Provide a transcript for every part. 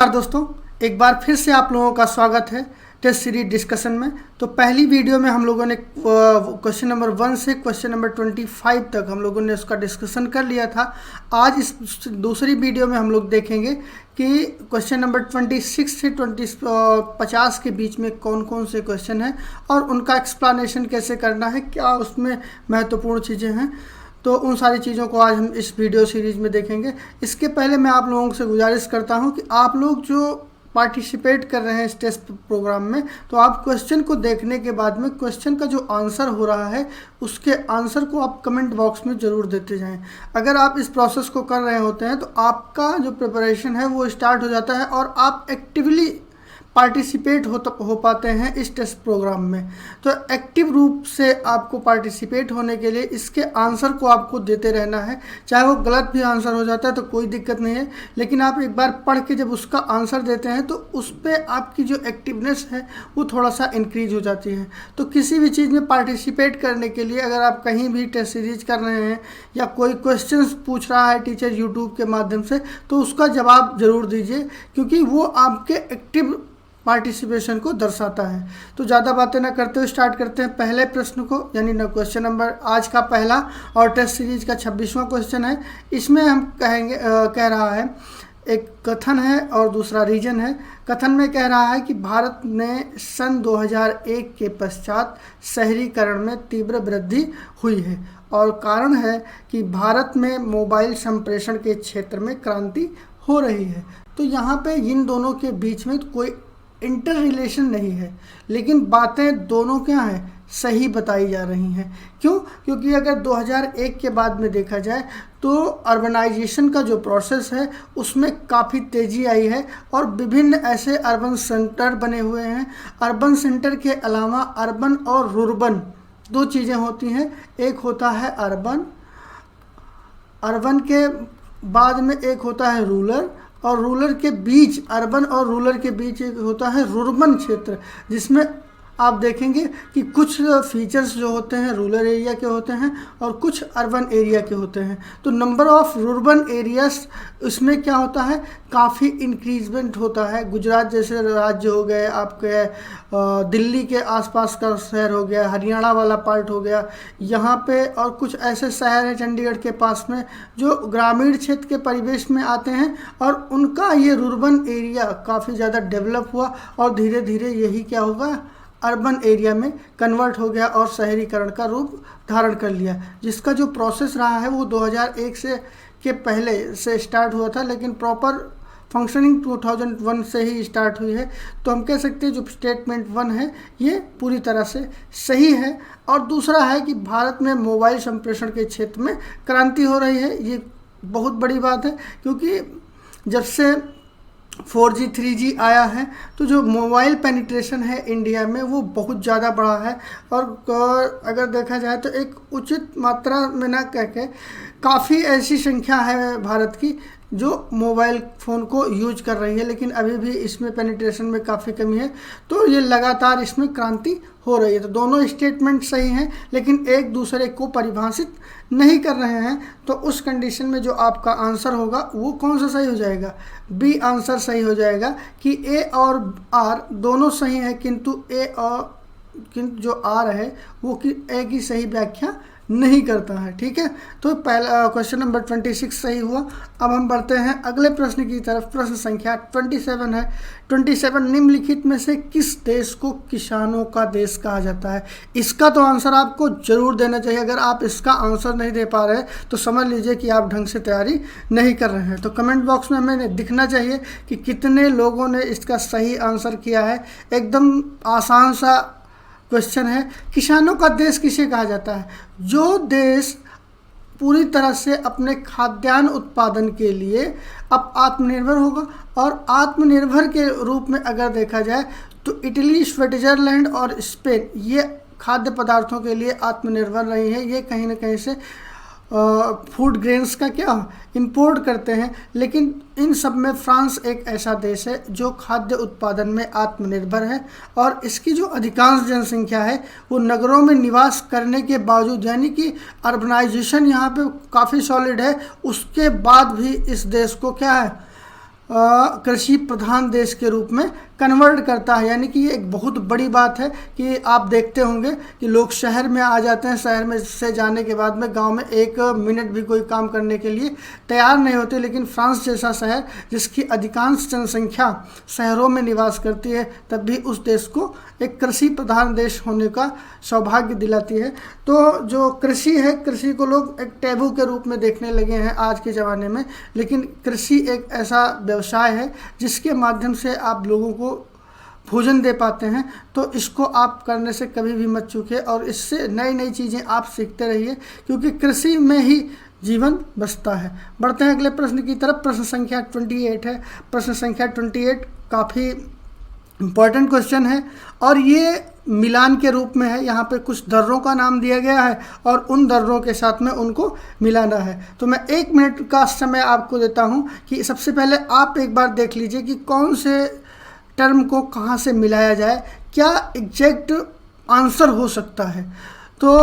नमस्कार दोस्तों, एक बार फिर से आप लोगों का स्वागत है टेस्ट सीरीज डिस्कशन में। तो पहली वीडियो में हम लोगों ने क्वेश्चन नंबर 1 से क्वेश्चन नंबर 25 तक हम लोगों ने उसका डिस्कशन कर लिया था। आज इस दूसरी वीडियो में हम लोग देखेंगे कि क्वेश्चन नंबर 26 से 50 के बीच में कौन कौन से क्वेश्चन हैं और उनका एक्सप्लेनेशन कैसे करना है, क्या उसमें महत्वपूर्ण चीज़ें हैं। तो उन सारी चीज़ों को आज हम इस वीडियो सीरीज़ में देखेंगे। इसके पहले मैं आप लोगों से गुजारिश करता हूं कि आप लोग जो पार्टिसिपेट कर रहे हैं इस टेस्ट प्रोग्राम में, तो आप क्वेश्चन को देखने के बाद में क्वेश्चन का जो आंसर हो रहा है उसके आंसर को आप कमेंट बॉक्स में ज़रूर देते जाएं। अगर आप इस प्रोसेस को कर रहे होते हैं तो आपका जो प्रिपरेशन है वो स्टार्ट हो जाता है और आप एक्टिवली पार्टिसिपेट हो पाते हैं इस टेस्ट प्रोग्राम में। तो एक्टिव रूप से आपको पार्टिसिपेट होने के लिए इसके आंसर को आपको देते रहना है। चाहे वो गलत भी आंसर हो जाता है तो कोई दिक्कत नहीं है, लेकिन आप एक बार पढ़ के जब उसका आंसर देते हैं तो उस पर आपकी जो एक्टिवनेस है वो थोड़ा सा इंक्रीज हो जाती है। तो किसी भी चीज़ में पार्टिसिपेट करने के लिए अगर आप कहीं भी टेस्ट सीरीज कर रहे हैं या कोई क्वेश्चन पूछ रहा है टीचर यूट्यूब के माध्यम से, तो उसका जवाब ज़रूर दीजिए, क्योंकि वो आपके एक्टिव पार्टिसिपेशन को दर्शाता है। तो ज़्यादा बातें ना करते हुए स्टार्ट करते हैं पहले प्रश्न को, यानी न क्वेश्चन नंबर आज का पहला और टेस्ट सीरीज का 26वां क्वेश्चन है। इसमें हम कह रहा है, एक कथन है और दूसरा रीजन है। कथन में कह रहा है कि भारत ने सन 2001 के पश्चात शहरीकरण में तीव्र वृद्धि हुई है और कारण है कि भारत में मोबाइल संप्रेषण के क्षेत्र में क्रांति हो रही है। तो यहाँ पे इन दोनों के बीच में कोई इंटर रिलेशन नहीं है, लेकिन बातें दोनों क्या हैं, सही बताई जा रही हैं। क्यों? क्योंकि अगर 2001 के बाद में देखा जाए तो अर्बनाइजेशन का जो प्रोसेस है उसमें काफ़ी तेज़ी आई है और विभिन्न ऐसे अर्बन सेंटर बने हुए हैं। अर्बन सेंटर के अलावा अर्बन और रूरबन दो चीज़ें होती हैं। एक होता है अर्बन, अर्बन के बाद में एक होता है रूरल, और रूरल के बीच, अर्बन और रूरल के बीच एक होता है रूरबन क्षेत्र, जिसमें आप देखेंगे कि कुछ फीचर्स जो होते हैं रूरल एरिया के होते हैं और कुछ अर्बन एरिया के होते हैं। तो नंबर ऑफ़ रूरबन एरियाज इसमें क्या होता है, काफ़ी इंक्रीजमेंट होता है। गुजरात जैसे राज्य हो गए, आपके दिल्ली के आसपास का शहर हो गया, हरियाणा वाला पार्ट हो गया यहाँ पे, और कुछ ऐसे शहर हैं चंडीगढ़ के पास में जो ग्रामीण क्षेत्र के परिवेश में आते हैं और उनका ये रूरबन एरिया काफ़ी ज़्यादा डेवलप हुआ और धीरे धीरे यही क्या होगा, अर्बन एरिया में कन्वर्ट हो गया और शहरीकरण का रूप धारण कर लिया। जिसका जो प्रोसेस रहा है वो 2001 से के पहले से स्टार्ट हुआ था, लेकिन प्रॉपर फंक्शनिंग 2001 से ही स्टार्ट हुई है। तो हम कह सकते हैं जो स्टेटमेंट 1 है ये पूरी तरह से सही है। और दूसरा है कि भारत में मोबाइल संप्रेषण के क्षेत्र में क्रांति हो रही है। ये बहुत बड़ी बात है, क्योंकि जब से 4G 3G आया है तो जो मोबाइल पेनिट्रेशन है इंडिया में वो बहुत ज़्यादा बढ़ा है। और अगर देखा जाए तो एक उचित मात्रा में ना कह के काफ़ी ऐसी संख्या है भारत की जो मोबाइल फ़ोन को यूज कर रही है, लेकिन अभी भी इसमें पेनिट्रेशन में काफ़ी कमी है। तो ये लगातार इसमें क्रांति हो रही है। तो दोनों स्टेटमेंट सही हैं, लेकिन एक दूसरे को परिभाषित नहीं कर रहे हैं। तो उस कंडीशन में जो आपका आंसर होगा वो कौन सा सही हो जाएगा, बी आंसर सही हो जाएगा कि ए और आर दोनों सही हैं, किंतु जो आर है वो कि ए की सही व्याख्या नहीं करता है। ठीक है, तो पहला क्वेश्चन नंबर 26 सही हुआ। अब हम बढ़ते हैं अगले प्रश्न की तरफ। प्रश्न संख्या 27 है। 27 निम्नलिखित में से किस देश को किसानों का देश कहा जाता है? इसका तो आंसर आपको जरूर देना चाहिए। अगर आप इसका आंसर नहीं दे पा रहे तो समझ लीजिए कि आप ढंग से तैयारी नहीं कर रहे हैं। तो कमेंट बॉक्स में हमें दिखना चाहिए कि कितने लोगों ने इसका सही आंसर किया है। एकदम आसान सा क्वेश्चन है। किसानों का देश किसे कहा जाता है? जो देश पूरी तरह से अपने खाद्यान्न उत्पादन के लिए अब आत्मनिर्भर होगा। और आत्मनिर्भर के रूप में अगर देखा जाए तो इटली, स्विट्जरलैंड और स्पेन ये खाद्य पदार्थों के लिए आत्मनिर्भर रही है। ये कहीं ना कहीं से फूड ग्रेन्स का क्या इंपोर्ट करते हैं, लेकिन इन सब में फ्रांस एक ऐसा देश है जो खाद्य उत्पादन में आत्मनिर्भर है और इसकी जो अधिकांश जनसंख्या है वो नगरों में निवास करने के बावजूद, यानी कि अर्बनाइजेशन यहाँ पे काफ़ी सॉलिड है, उसके बाद भी इस देश को क्या है कृषि प्रधान देश के रूप में कन्वर्ट करता है। यानी कि ये एक बहुत बड़ी बात है कि आप देखते होंगे कि लोग शहर में आ जाते हैं, शहर में से जाने के बाद में गांव में एक मिनट भी कोई काम करने के लिए तैयार नहीं होते, लेकिन फ्रांस जैसा शहर जिसकी अधिकांश जनसंख्या शहरों में निवास करती है, तब भी उस देश को एक कृषि प्रधान देश होने का सौभाग्य दिलाती है। तो जो कृषि है, कृषि को लोग एक टैबू के रूप में देखने लगे हैं आज के ज़माने में, लेकिन कृषि एक ऐसा व्यवसाय है जिसके माध्यम से आप लोगों को भोजन दे पाते हैं। तो इसको आप करने से कभी भी मत चूकें और इससे नई नई चीज़ें आप सीखते रहिए, क्योंकि कृषि में ही जीवन बसता है। बढ़ते हैं अगले प्रश्न की तरफ। प्रश्न संख्या 28 है। प्रश्न संख्या 28 काफ़ी इम्पॉर्टेंट क्वेश्चन है और ये मिलान के रूप में है। यहाँ पे कुछ दर्रों का नाम दिया गया है और उन दर्रों के साथ में उनको मिलाना है। तो मैं 1 मिनट का समय आपको देता हूँ कि सबसे पहले आप एक बार देख लीजिए कि कौन से टर्म को कहाँ से मिलाया जाए, क्या एग्जैक्ट आंसर हो सकता है। तो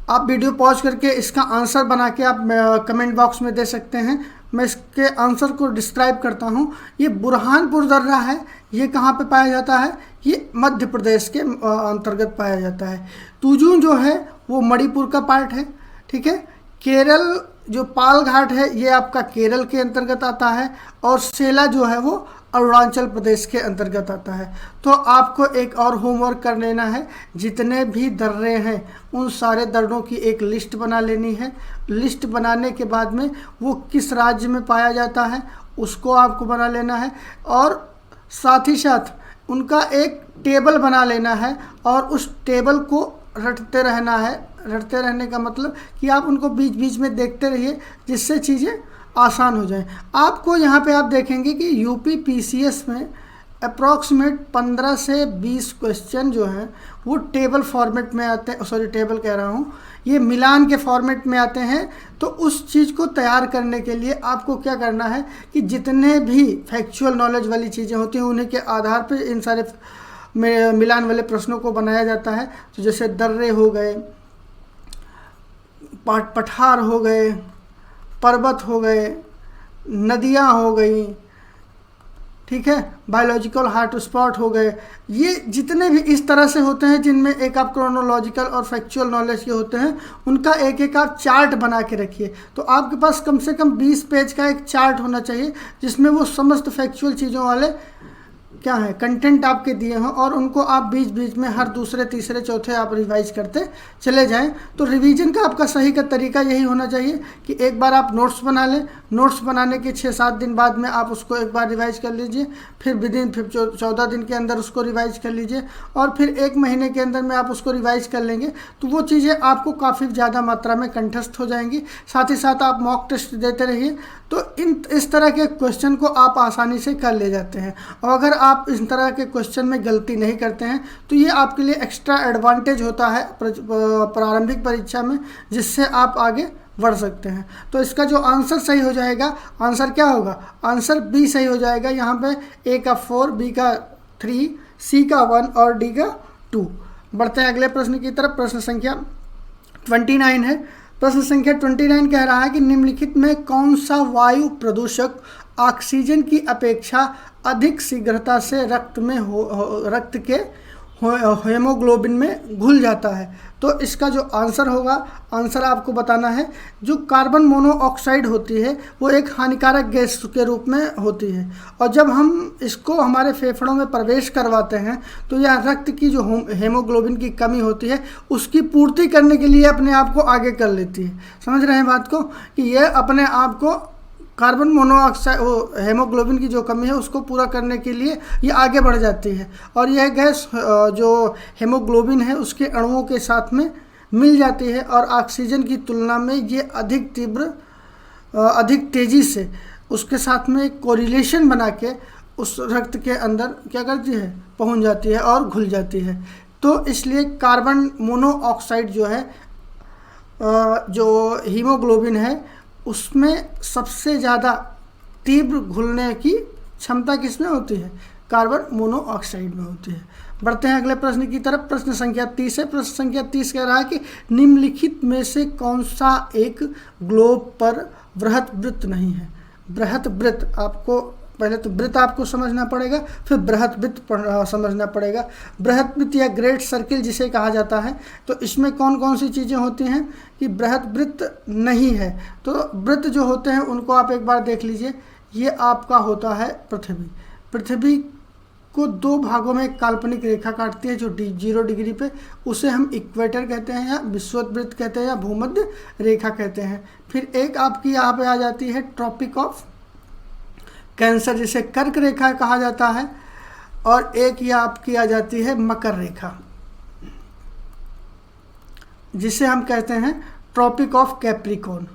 आप वीडियो पॉज करके इसका आंसर बना के आप कमेंट बॉक्स में दे सकते हैं। मैं इसके आंसर को डिस्क्राइब करता हूँ। ये बुरहानपुर दर्रा है। ये कहाँ पे पाया जाता है? ये मध्य प्रदेश के अंतर्गत पाया जाता है। तुजू जो है वो मणिपुर का पार्ट है, ठीक है। केरल जो पाल घाट है ये आपका केरल के अंतर्गत आता है और सेला जो है वो अरुणाचल प्रदेश के अंतर्गत आता है। तो आपको एक और होमवर्क कर लेना है, जितने भी दर्रे हैं उन सारे दर्रों की एक लिस्ट बना लेनी है। लिस्ट बनाने के बाद में वो किस राज्य में पाया जाता है उसको आपको बना लेना है और साथ ही साथ उनका एक टेबल बना लेना है और उस टेबल को रटते रहना है। रटते रहने का मतलब कि आप उनको बीच बीच में देखते रहिए, जिससे चीज़ें आसान हो जाएं। आपको यहाँ पे आप देखेंगे कि यूपी पीसीएस में अप्रॉक्सीमेट 15 से 20 क्वेश्चन जो हैं वो टेबल फॉर्मेट में आते हैं। सॉरी, टेबल कह रहा हूँ, ये मिलान के फॉर्मेट में आते हैं। तो उस चीज़ को तैयार करने के लिए आपको क्या करना है कि जितने भी फैक्चुअल नॉलेज वाली चीज़ें होती हैं उन्हीं के आधार पर इन सारे मिलान वाले प्रश्नों को बनाया जाता है। तो जैसे दर्रे हो गए, पठार हो गए, पर्वत हो गए, नदियाँ हो गई, ठीक है, बायोलॉजिकल हॉटस्पॉट हो गए, ये जितने भी इस तरह से होते हैं जिनमें एक आप क्रोनोलॉजिकल और फैक्चुअल नॉलेज के होते हैं, उनका एक एक आप चार्ट बना के रखिए। तो आपके पास कम से कम 20 पेज का एक चार्ट होना चाहिए जिसमें वो समस्त फैक्चुअल चीज़ों वाले क्या है कंटेंट आपके दिए हों और उनको आप बीच बीच में हर दूसरे तीसरे चौथे आप रिवाइज करते चले जाएं। तो रिवीजन का आपका सही का तरीका यही होना चाहिए कि एक बार आप नोट्स बना लें, नोट्स बनाने के 6-7 दिन बाद में आप उसको एक बार रिवाइज कर लीजिए, फिर विदिन 14 दिन के अंदर उसको रिवाइज कर लीजिए और फिर 1 महीने के अंदर में आप उसको रिवाइज कर लेंगे तो वो चीज़ें आपको काफ़ी ज़्यादा मात्रा में कंठस्थ हो जाएंगी। साथ ही साथ आप मॉक टेस्ट देते रहिए तो इस तरह के क्वेश्चन को आप आसानी से कर ले जाते हैं। और अगर आप इस तरह के क्वेश्चन में गलती नहीं करते हैं तो ये आपके लिए एक्स्ट्रा एडवांटेज होता है प्रारंभिक परीक्षा में, जिससे आप आगे बढ़ सकते हैं। तो इसका जो आंसर सही हो जाएगा, आंसर क्या होगा? आंसर बी सही हो जाएगा। यहाँ पे ए का 4, बी का 3, सी का 1 और डी का 2। बढ़ते हैं अगले प्रश्न की तरफ। प्रश्न संख्या 29 है। प्रश्न संख्या 29 कह रहा है कि निम्नलिखित में कौन सा वायु प्रदूषक ऑक्सीजन की अपेक्षा अधिक शीघ्रता से रक्त के हेमोग्लोबिन में घुल जाता है? तो इसका जो आंसर होगा, आंसर आपको बताना है। जो कार्बन मोनोऑक्साइड होती है वो एक हानिकारक गैस के रूप में होती है और जब हम इसको हमारे फेफड़ों में प्रवेश करवाते हैं तो यह रक्त की जो हेमोग्लोबिन की कमी होती है उसकी पूर्ति करने के लिए अपने आप को आगे कर लेती है। समझ रहे हैं बात को कि यह अपने आप को कार्बन मोनोऑक्साइड हेमोग्लोबिन की जो कमी है उसको पूरा करने के लिए ये आगे बढ़ जाती है और यह गैस जो हेमोग्लोबिन है उसके अणुओं के साथ में मिल जाती है और ऑक्सीजन की तुलना में ये अधिक तेज़ी से उसके साथ में कोरिलेशन बना के उस रक्त के अंदर क्या करती है, पहुंच जाती है और घुल जाती है। तो इसलिए कार्बन मोनोऑक्साइड जो है जो हीमोग्लोबिन है उसमें सबसे ज़्यादा तीव्र घुलने की क्षमता किसमें होती है? कार्बन मोनोऑक्साइड में होती है। बढ़ते हैं अगले प्रश्न की तरफ। प्रश्न संख्या 30 है। प्रश्न संख्या 30 कह रहा है कि निम्नलिखित में से कौन सा एक ग्लोब पर बृहत वृत्त नहीं है? बृहत वृत्त आपको पहले तो वृत्त आपको समझना पड़ेगा, फिर बृहत वृत्त समझना पड़ेगा। बृहत वृत्त या ग्रेट सर्किल जिसे कहा जाता है, तो इसमें कौन कौन सी चीज़ें होती हैं कि बृहत वृत्त नहीं है। तो वृत्त जो होते हैं उनको आप एक बार देख लीजिए। ये आपका होता है पृथ्वी। पृथ्वी को दो भागों में एक काल्पनिक रेखा काटती है जो 0 डिग्री पे, उसे हम इक्वेटर कहते हैं या विषुववृत्त कहते हैं या भूमध्य रेखा कहते हैं। फिर एक आपकी यहाँ पे आ जाती है ट्रॉपिक ऑफ कैंसर जिसे कर्क रेखा कहा जाता है, और एक ये आपकी आ जाती है मकर रेखा जिसे हम कहते हैं tropic of Capricorn.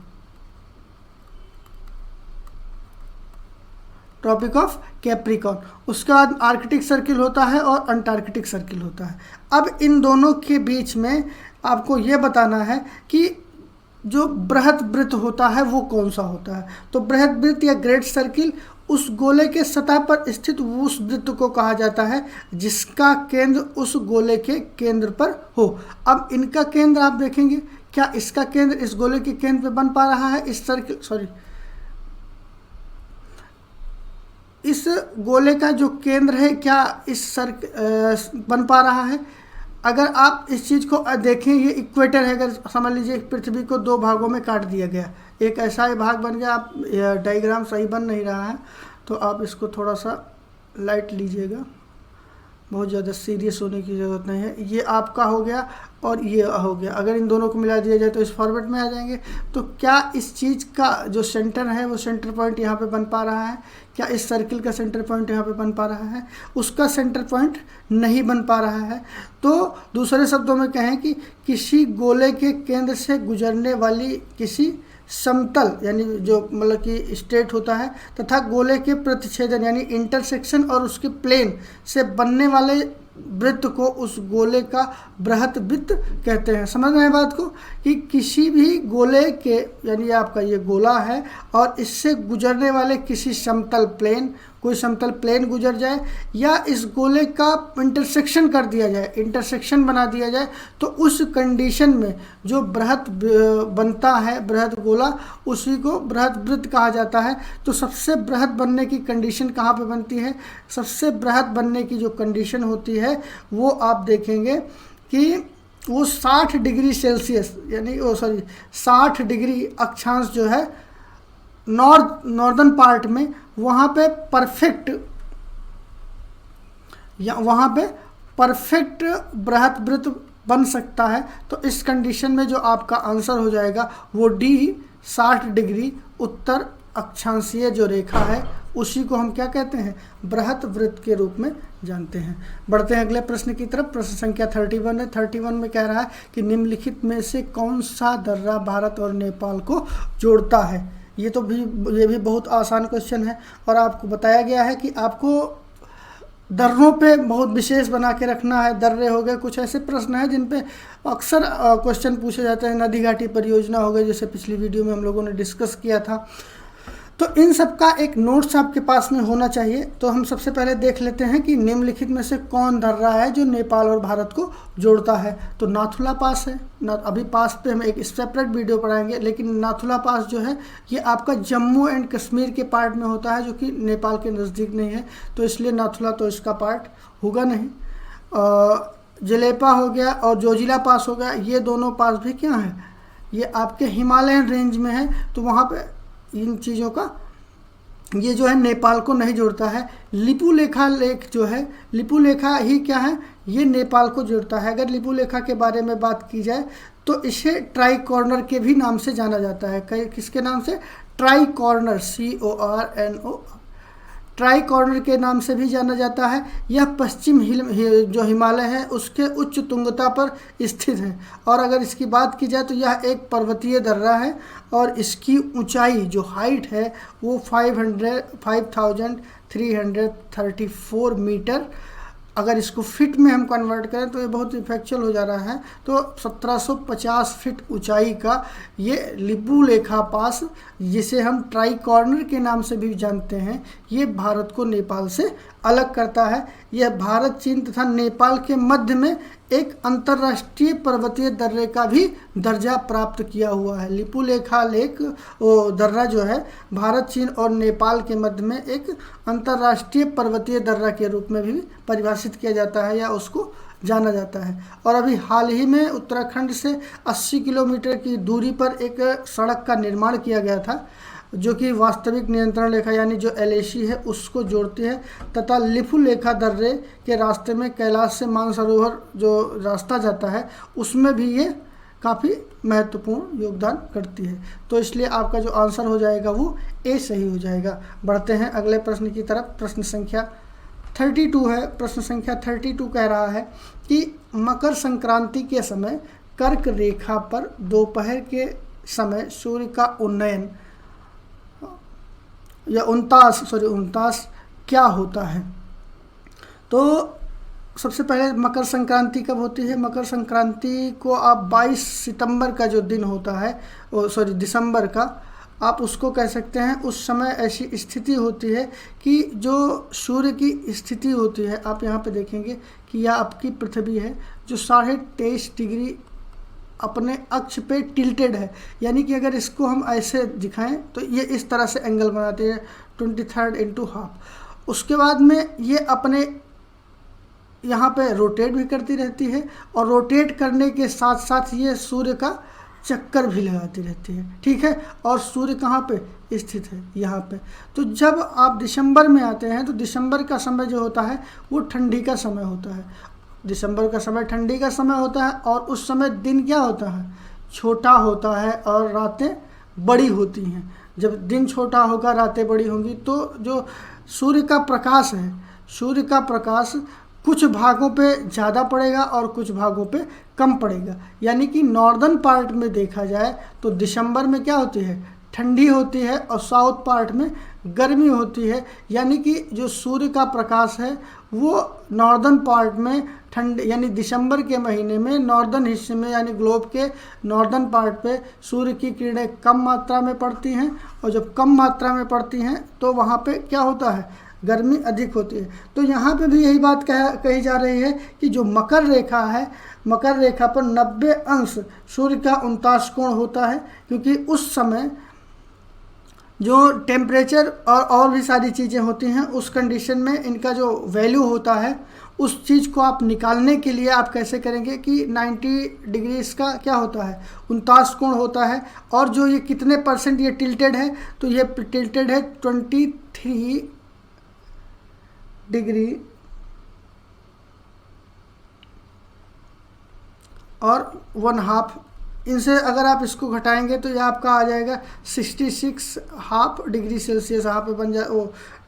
Tropic of Capricorn. उसके बाद आर्कटिक सर्किल होता है और अंटार्कटिक सर्किल होता है। अब इन दोनों के बीच में आपको ये बताना है कि जो बृहत वृत्त होता है वो कौन सा होता है। तो बृहत वृत्त या ग्रेट सर्किल उस गोले के सतह पर स्थित उस वृत्त को कहा जाता है जिसका केंद्र उस गोले के केंद्र पर हो। अब इनका केंद्र आप देखेंगे, क्या इसका केंद्र इस गोले के केंद्र पे बन पा रहा है? इस गोले का जो केंद्र है क्या इस बन पा रहा है? अगर आप इस चीज़ को देखें, ये इक्वेटर है। अगर समझ लीजिए पृथ्वी को दो भागों में काट दिया गया, एक ऐसा ही भाग बन गया। आप डायग्राम सही बन नहीं रहा है तो आप इसको थोड़ा सा लाइट लीजिएगा, बहुत ज़्यादा सीरियस होने की ज़रूरत नहीं है। ये आपका हो गया और ये हो गया। अगर इन दोनों को मिला दिया जाए तो इस फॉर्मेट में आ जाएंगे। तो क्या इस चीज़ का जो सेंटर है वो सेंटर पॉइंट यहाँ पे बन पा रहा है? क्या इस सर्किल का सेंटर पॉइंट यहाँ पे बन पा रहा है? उसका सेंटर पॉइंट नहीं बन पा रहा है। तो दूसरे शब्दों में कहें कि किसी गोले के केंद्र से गुजरने वाली किसी समतल यानी जो मतलब कि स्ट्रेट होता है तथा गोले के प्रतिच्छेदन यानी इंटरसेक्शन और उसके प्लेन से बनने वाले वृत्त को उस गोले का बृहत वृत्त कहते हैं। समझ रहे हैं बात को कि किसी भी गोले के यानी आपका ये गोला है और इससे गुजरने वाले किसी समतल प्लेन, कोई समतल प्लेन गुजर जाए या इस गोले का इंटरसेक्शन कर दिया जाए, इंटरसेक्शन बना दिया जाए, तो उस कंडीशन में जो बृहत बनता है बृहत गोला, उसी को बृहत वृत्त कहा जाता है। तो सबसे बृहत बनने की कंडीशन कहाँ पे बनती है? सबसे बृहत बनने की जो कंडीशन होती है वो आप देखेंगे कि वो 60 डिग्री सेल्सियस यानी 60 डिग्री अक्षांश जो है नॉर्दर्न पार्ट में, वहाँ पे परफेक्ट बृहत वृत्त बन सकता है। तो इस कंडीशन में जो आपका आंसर हो जाएगा वो डी 60 डिग्री उत्तर अक्षांशीय जो रेखा है उसी को हम क्या कहते हैं? बृहत वृत्त के रूप में जानते हैं। बढ़ते हैं अगले प्रश्न की तरफ। प्रश्न संख्या 31 है। 31 में कह रहा है कि निम्नलिखित में से कौन सा दर्रा भारत और नेपाल को जोड़ता है? ये भी बहुत आसान क्वेश्चन है और आपको बताया गया है कि आपको दर्रों पे बहुत विशेष बना के रखना है। दर्रे हो गए, कुछ ऐसे प्रश्न हैं जिन पे अक्सर क्वेश्चन पूछे जाते हैं। नदी घाटी परियोजना हो गई, जैसे पिछली वीडियो में हम लोगों ने डिस्कस किया था। तो इन सब का एक नोट्स आपके पास में होना चाहिए। तो हम सबसे पहले देख लेते हैं कि निम्नलिखित में से कौन दर्रा है जो नेपाल और भारत को जोड़ता है। तो नाथुला पास है। अभी पास पे हम एक सेपरेट वीडियो पढ़ाएंगे, लेकिन नाथुला पास जो है ये आपका जम्मू एंड कश्मीर के पार्ट में होता है जो कि नेपाल के नज़दीक नहीं है, तो इसलिए नाथुला तो इसका पार्ट होगा नहीं। जलेपा हो गया और जोजिला पास हो गया, ये दोनों पास भी क्या है? ये आपके हिमालयन रेंज में है। तो वहाँ पे इन चीज़ों का ये जो है नेपाल को नहीं जोड़ता है। लिपुलेखा लेक जो है, लिपुलेखा ही क्या है? ये नेपाल को जोड़ता है। अगर लिपुलेखा के बारे में बात की जाए तो इसे ट्राई कॉर्नर के भी नाम से जाना जाता है। किसके नाम से? Try corner, CORNO, try corner के नाम से भी जाना जाता है। यह पश्चिम जो हिमालय है उसके उच्च तुंगता पर स्थित है। और अगर इसकी बात की जाए तो यह एक पर्वतीय दर्रा है और इसकी ऊंचाई जो हाइट है वो 5334 मीटर। अगर इसको फिट में हम कन्वर्ट करें तो ये बहुत इफेक्चुअल हो जा रहा है। तो 1750 फीट ऊंचाई का ये लिपुलेखा पास, जिसे हम ट्राई कॉर्नर के नाम से भी जानते हैं, ये भारत को नेपाल से अलग करता है। यह भारत, चीन तथा नेपाल के मध्य में एक अंतर्राष्ट्रीय पर्वतीय दर्रे का भी दर्जा प्राप्त किया हुआ है। लिपुलेखा लेक वो दर्रा जो है भारत, चीन और नेपाल के मध्य में एक अंतर्राष्ट्रीय पर्वतीय दर्रा के रूप में भी परिभाषित किया जाता है या उसको जाना जाता है। और अभी हाल ही में उत्तराखंड से 80 किलोमीटर की दूरी पर एक सड़क का निर्माण किया गया था जो कि वास्तविक नियंत्रण रेखा यानी जो LAC है उसको जोड़ती है, तथा लिपुलेखा दर्रे के रास्ते में कैलाश से मानसरोवर जो रास्ता जाता है उसमें भी ये काफ़ी महत्वपूर्ण योगदान करती है। तो इसलिए आपका जो आंसर हो जाएगा वो A सही हो जाएगा। बढ़ते हैं अगले प्रश्न की तरफ। प्रश्न संख्या 32 है। प्रश्न संख्या 32 कह रहा है कि मकर संक्रांति के समय कर्क रेखा पर दोपहर के समय सूर्य का उन्नयन या 29 क्या होता है। तो सबसे पहले मकर संक्रांति कब होती है? मकर संक्रांति को आप 22 सितंबर का जो दिन होता है दिसंबर का, आप उसको कह सकते हैं। उस समय ऐसी स्थिति होती है कि जो सूर्य की स्थिति होती है, आप यहाँ पे देखेंगे कि यह आपकी पृथ्वी है जो 23.5 डिग्री अपने अक्ष पे टिल्टेड है। यानी कि अगर इसको हम ऐसे दिखाएं तो ये इस तरह से एंगल बनाती है 23 इंटू हाफ। उसके बाद में ये अपने यहाँ पे रोटेट भी करती रहती है और रोटेट करने के साथ साथ ये सूर्य का चक्कर भी लगाती रहती है, ठीक है। और सूर्य कहाँ पे स्थित है? यहाँ पे। तो जब आप दिसंबर में आते हैं तो दिसंबर का समय जो होता है वो ठंडी का समय होता है। दिसंबर का समय ठंडी का समय होता है और उस समय दिन क्या होता है? छोटा होता है और रातें बड़ी होती हैं। जब दिन छोटा होगा, रातें बड़ी होंगी, तो जो सूर्य का प्रकाश है, सूर्य का प्रकाश कुछ भागों पे ज़्यादा पड़ेगा और कुछ भागों पे कम पड़ेगा। यानी कि नॉर्दर्न पार्ट में देखा जाए तो दिसंबर में क्या होती है? ठंडी होती है और साउथ पार्ट में गर्मी होती है। यानी कि जो सूर्य का प्रकाश है वो नॉर्दर्न पार्ट में ठंड यानी दिसंबर के महीने में नॉर्दर्न हिस्से में यानी ग्लोब के नॉर्दर्न पार्ट पे सूर्य की किरणें कम मात्रा में पड़ती हैं, और जब कम मात्रा में पड़ती हैं तो वहाँ पे क्या होता है? गर्मी अधिक होती है। तो यहाँ पे भी यही बात कही जा रही है कि जो मकर रेखा है, मकर रेखा पर 90 अंश सूर्य का 29 कोण होता है, क्योंकि उस समय जो टेम्परेचर और भी सारी चीज़ें होती हैं, उस कंडीशन में इनका जो वैल्यू होता है उस चीज़ को आप निकालने के लिए आप कैसे करेंगे कि 90 डिग्री इसका क्या होता है? 29 कोण होता है। और जो ये कितने % ये टिल्टेड है? तो ये टिल्टेड है 23 डिग्री और 1/2। इनसे अगर आप इसको घटाएंगे तो ये आपका आ जाएगा 66.5 डिग्री सेल्सियस। यहाँ पे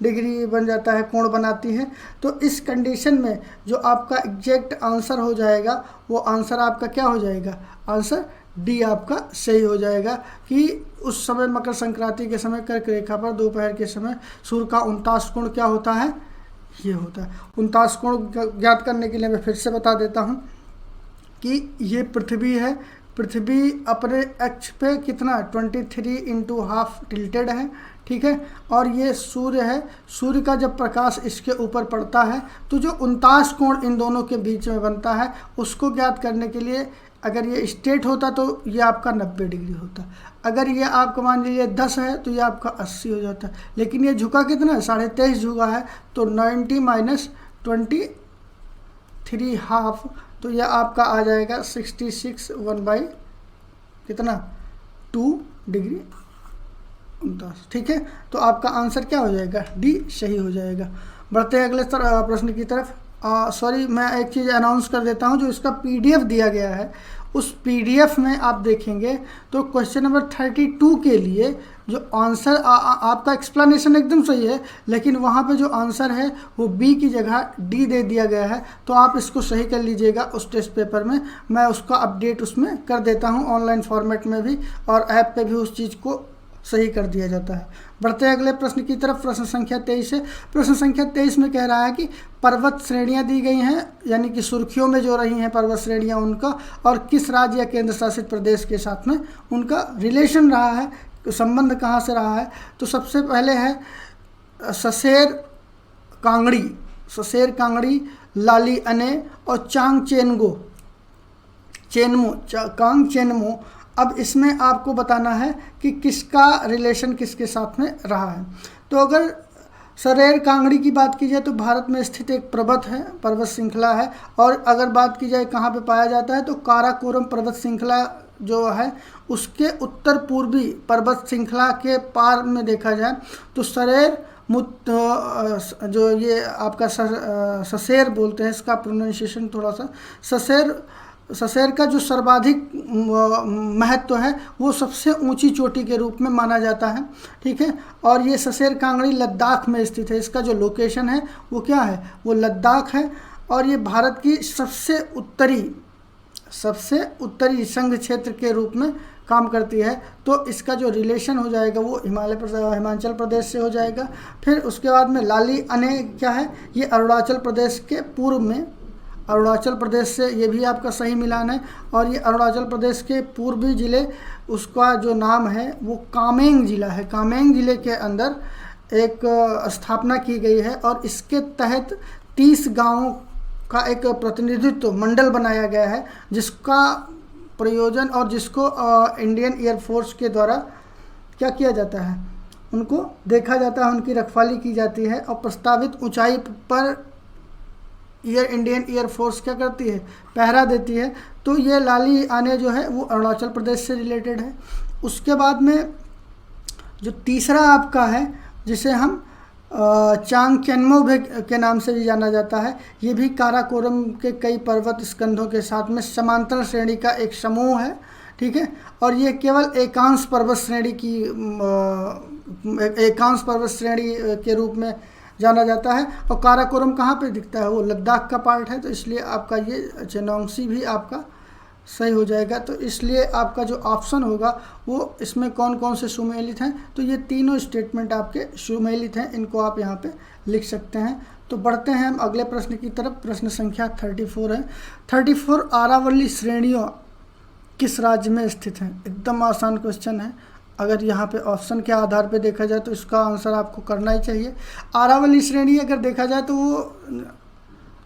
डिग्री बन जाता है, कोण बनाती है। तो इस कंडीशन में जो आपका एग्जैक्ट आंसर हो जाएगा वो आंसर आपका क्या हो जाएगा? आंसर डी आपका सही हो जाएगा कि उस समय मकर संक्रांति के समय कर्क रेखा पर दोपहर के समय सूर्य का 29 कोण क्या होता है? ये होता है। 29 कोण ज्ञात करने के लिए मैं फिर से बता देता हूँ कि ये पृथ्वी है। पृथ्वी अपने अक्ष पे कितना 23 इंटू हाफ टिल्टेड है, ठीक है। और ये सूर्य है। सूर्य का जब प्रकाश इसके ऊपर पड़ता है तो जो 29 कोण इन दोनों के बीच में बनता है उसको ज्ञात करने के लिए अगर ये स्ट्रेट होता तो ये आपका 90 डिग्री होता। अगर ये आपका मान लीजिए 10 है तो ये आपका 80 हो जाता है। लेकिन ये झुका कितना है? 23.5 झुका है, तो 90 माइनस 23 हाफ, तो यह आपका आ जाएगा 66 1 कितना 2 डिग्री 29, ठीक है। तो आपका आंसर क्या हो जाएगा? डी सही हो जाएगा। बढ़ते हैं अगले प्रश्न की तरफ। सॉरी, मैं एक चीज़ अनाउंस कर देता हूं, जो इसका PDF दिया गया है उस PDF में आप देखेंगे तो क्वेश्चन नंबर 32 के लिए जो आंसर आपका एक्सप्लेनेशन एकदम सही है, लेकिन वहाँ पे जो आंसर है वो B की जगह D दे दिया गया है। तो आप इसको सही कर लीजिएगा उस टेस्ट पेपर में। मैं उसका अपडेट उसमें कर देता हूँ ऑनलाइन फॉर्मेट में भी, और ऐप पे भी उस चीज़ को सही कर दिया जाता है। बढ़ते हैं अगले प्रश्न की तरफ। प्रश्न संख्या 23 है। प्रश्न संख्या 23 में कह रहा है कि पर्वत श्रेणियां दी गई हैं, यानी कि सुर्खियों में जो रही हैं पर्वत श्रेणियां उनका, और किस राज्य या केंद्र शासित प्रदेश के साथ में उनका रिलेशन रहा है, संबंध कहाँ से रहा है। तो सबसे पहले है ससेर कांगड़ी, लाली अने और चांगचेनगो, कांगचेनमो। अब इसमें आपको बताना है कि किसका रिलेशन किसके साथ में रहा है। तो अगर सरेर कांगड़ी की बात की जाए तो भारत में स्थित एक पर्वत श्रृंखला है। और अगर बात की जाए कहाँ पे पाया जाता है तो काराकोरम पर्वत श्रृंखला जो है उसके उत्तर पूर्वी पर्वत श्रृंखला के पार में देखा जाए तो सरेर जो ये आपका ससेर बोलते हैं, इसका प्रोनाउंसिएशन थोड़ा सा ससेर का जो सर्वाधिक महत्व है वो सबसे ऊंची चोटी के रूप में माना जाता है। ठीक है, और ये ससेर कांगड़ी लद्दाख में स्थित है। इसका जो लोकेशन है वो क्या है, वो लद्दाख है। और ये भारत की सबसे उत्तरी संघ क्षेत्र के रूप में काम करती है। तो इसका जो रिलेशन हो जाएगा वो हिमाचल प्रदेश से हो जाएगा। फिर उसके बाद में लाली अने क्या है, ये अरुणाचल प्रदेश के पूर्व में, अरुणाचल प्रदेश से, ये भी आपका सही मिलान है। और ये अरुणाचल प्रदेश के पूर्वी ज़िले, उसका जो नाम है वो कामेंग ज़िला है। कामेंग ज़िले के अंदर एक स्थापना की गई है और इसके तहत 30 गांवों का एक प्रतिनिधित्व मंडल बनाया गया है, जिसका प्रयोजन और जिसको इंडियन एयरफोर्स के द्वारा क्या किया जाता है, उनको देखा जाता है, उनकी रखवाली की जाती है। और प्रस्तावित ऊंचाई पर इंडियन एयरफोर्स क्या करती है, पहरा देती है। तो ये लाली आने जो है वो अरुणाचल प्रदेश से रिलेटेड है। उसके बाद में जो तीसरा आपका है जिसे हम चांगचेनमो के नाम से भी जाना जाता है, ये भी काराकोरम के कई पर्वत स्कंधों के साथ में समांतर श्रेणी का एक समूह है। ठीक है, और ये केवल एकांश पर्वत श्रेणी के रूप में जाना जाता है। और काराकोरम कहाँ पे दिखता है, वो लद्दाख का पार्ट है। तो इसलिए आपका ये चेनोंगसी भी आपका सही हो जाएगा। तो इसलिए आपका जो ऑप्शन होगा वो इसमें कौन कौन से सुमेलित हैं, तो ये तीनों स्टेटमेंट आपके सुमेलित हैं, इनको आप यहाँ पे लिख सकते हैं। तो बढ़ते हैं हम अगले प्रश्न की तरफ। प्रश्न संख्या 34 है। 34 आरावली श्रेणियों किस राज्य में स्थित हैं। एकदम आसान क्वेश्चन है। अगर यहाँ पे ऑप्शन के आधार पे देखा जाए तो इसका आंसर आपको करना ही चाहिए। आरावली श्रेणी अगर देखा जाए तो वो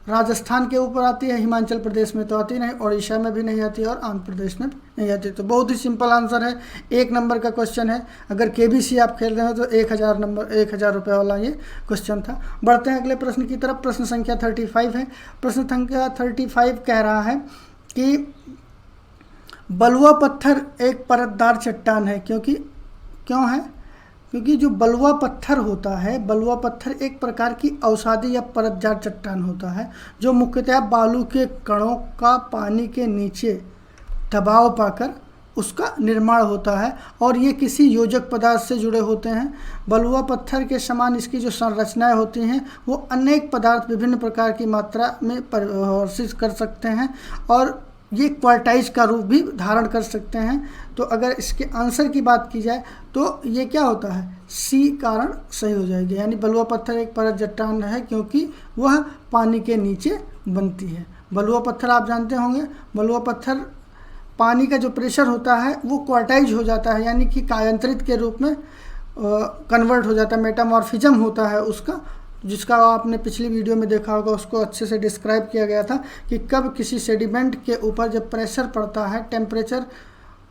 राजस्थान के ऊपर आती है, हिमाचल प्रदेश में तो आती नहीं, उड़ीसा में भी नहीं आती और आंध्र प्रदेश में भी नहीं आती। तो बहुत ही सिंपल आंसर है, 1 नंबर का क्वेश्चन है। अगर केबीसी आप खेल रहे हो तो 1000 रुपये वाला ये क्वेश्चन था। बढ़ते हैं अगले प्रश्न की तरफ। प्रश्न संख्या 35 है। प्रश्न संख्या 35 कह रहा है कि बलुआ पत्थर एक परतदार चट्टान है, क्यों है, क्योंकि जो बलुआ पत्थर होता है, बलुआ पत्थर एक प्रकार की अवसादी या परतदार चट्टान होता है जो मुख्यतः बालू के कणों का पानी के नीचे दबाव पाकर उसका निर्माण होता है और ये किसी योजक पदार्थ से जुड़े होते हैं। बलुआ पत्थर के समान इसकी जो संरचनाएं होती हैं वो अनेक पदार्थ विभिन्न प्रकार की मात्रा में परिवर्तित कर सकते हैं और ये क्वार्टाइज का रूप भी धारण कर सकते हैं। तो अगर इसके आंसर की बात की जाए तो ये क्या होता है, सी कारण सही हो जाएगी। यानी बलुआ पत्थर एक परत चट्टान है क्योंकि वह पानी के नीचे बनती है। बलुआ पत्थर आप जानते होंगे, बलुआ पत्थर पानी का जो प्रेशर होता है वो क्वार्टाइज हो जाता है, यानी कि कायांतरित के रूप में कन्वर्ट हो जाता है, मेटामॉर्फिज्म होता है उसका, जिसका आपने पिछली वीडियो में देखा होगा। उसको अच्छे से डिस्क्राइब किया गया था कि कब किसी सेडिमेंट के ऊपर जब प्रेशर पड़ता है, टेम्परेचर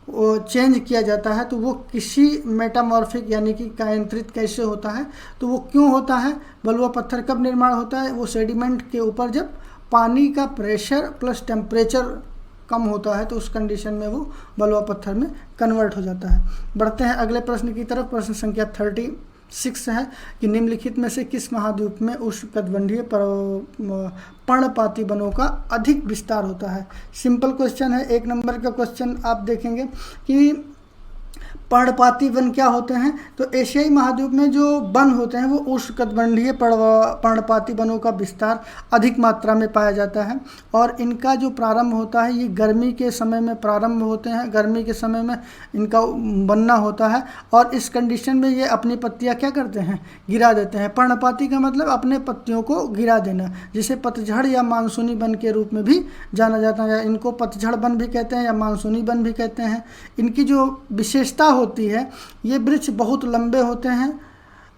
चेंज किया जाता है तो वो किसी मेटामॉर्फिक यानी कि कायांतरित कैसे होता है, तो वो क्यों होता है। बलुआ पत्थर कब निर्माण होता है, वो सेडिमेंट के ऊपर जब पानी का प्रेशर प्लस टेम्परेचर कम होता है तो उस कंडीशन में वो बलुआ पत्थर में कन्वर्ट हो जाता है। बढ़ते हैं अगले प्रश्न की तरफ। प्रश्न संख्या 36 है कि निम्नलिखित में से किस महाद्वीप में उष्णकटिबंधीय पर्णपाती वनों का अधिक विस्तार होता है। सिंपल क्वेश्चन है, 1 नंबर का क्वेश्चन आप देखेंगे कि पर्णपाती वन क्या होते हैं, तो एशियाई महाद्वीप में जो वन होते हैं वो उष्णकटिबंधीय पर्णपाती वनों का विस्तार अधिक मात्रा में पाया जाता है और इनका जो प्रारंभ होता है ये गर्मी के समय में प्रारंभ होते हैं, गर्मी के समय में इनका बनना होता है और इस कंडीशन में ये अपनी पत्तियां क्या करते हैं, गिरा देते हैं। पर्णपाती का मतलब अपने पत्तियों को गिरा देना, जिसे पतझड़ या मानसूनी वन के रूप में भी जाना जाता है। इनको पतझड़ वन भी कहते हैं या मानसूनी वन भी कहते हैं। इनकी जो विशेषता होती है, ये वृक्ष बहुत लंबे होते हैं,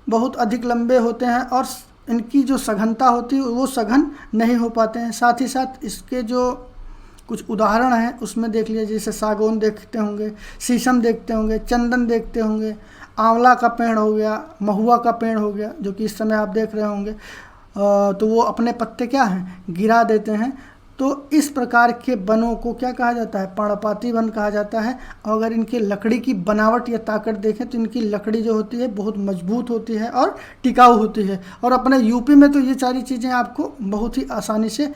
बहुत अधिक लंबे होते हैं और इनकी जो सघनता होती है वो सघन नहीं हो पाते हैं। साथ ही साथ इसके जो कुछ उदाहरण हैं उसमें देख लीजिए, जैसे सागौन देखते होंगे, शीशम देखते होंगे, चंदन देखते होंगे, आंवला का पेड़ हो गया, महुआ का पेड़ हो गया, जो कि इस समय आप देख रहे होंगे, तो वो अपने पत्ते क्या हैं, गिरा देते हैं। तो इस प्रकार के वनों को क्या कहा जाता है, पर्णपाती वन कहा जाता है। और अगर इनकी लकड़ी की बनावट या ताकत देखें तो इनकी लकड़ी जो होती है बहुत मजबूत होती है और टिकाऊ होती है। और अपने यूपी में तो ये सारी चीज़ें आपको बहुत ही आसानी से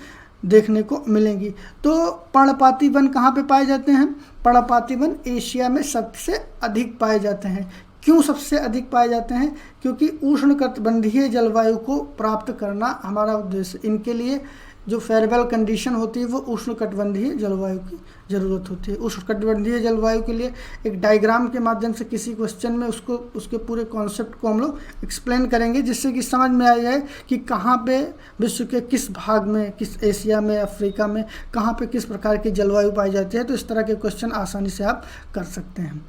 देखने को मिलेंगी। तो पर्णपाती वन कहाँ पे पाए जाते हैं? पर्णपाती वन एशिया में सबसे अधिक पाए जाते हैं। क्यों सबसे अधिक पाए जाते हैं? क्योंकि उष्णकटिबंधीय जलवायु को प्राप्त करना हमारा उद्देश्य। इनके लिए जो फेवरेबल कंडीशन होती है वो उष्णकटिबंधीय जलवायु की ज़रूरत होती है। उष्णकटिबंधीय जलवायु के लिए एक डायग्राम के माध्यम से किसी क्वेश्चन में उसके पूरे कॉन्सेप्ट को हम लोग एक्सप्लेन करेंगे, जिससे कि समझ में आ जाए कि कहाँ पे विश्व के किस भाग में, किस एशिया में, अफ्रीका में कहाँ पे किस प्रकार की जलवायु पाई जाती है। तो इस तरह के क्वेश्चन आसानी से आप कर सकते हैं।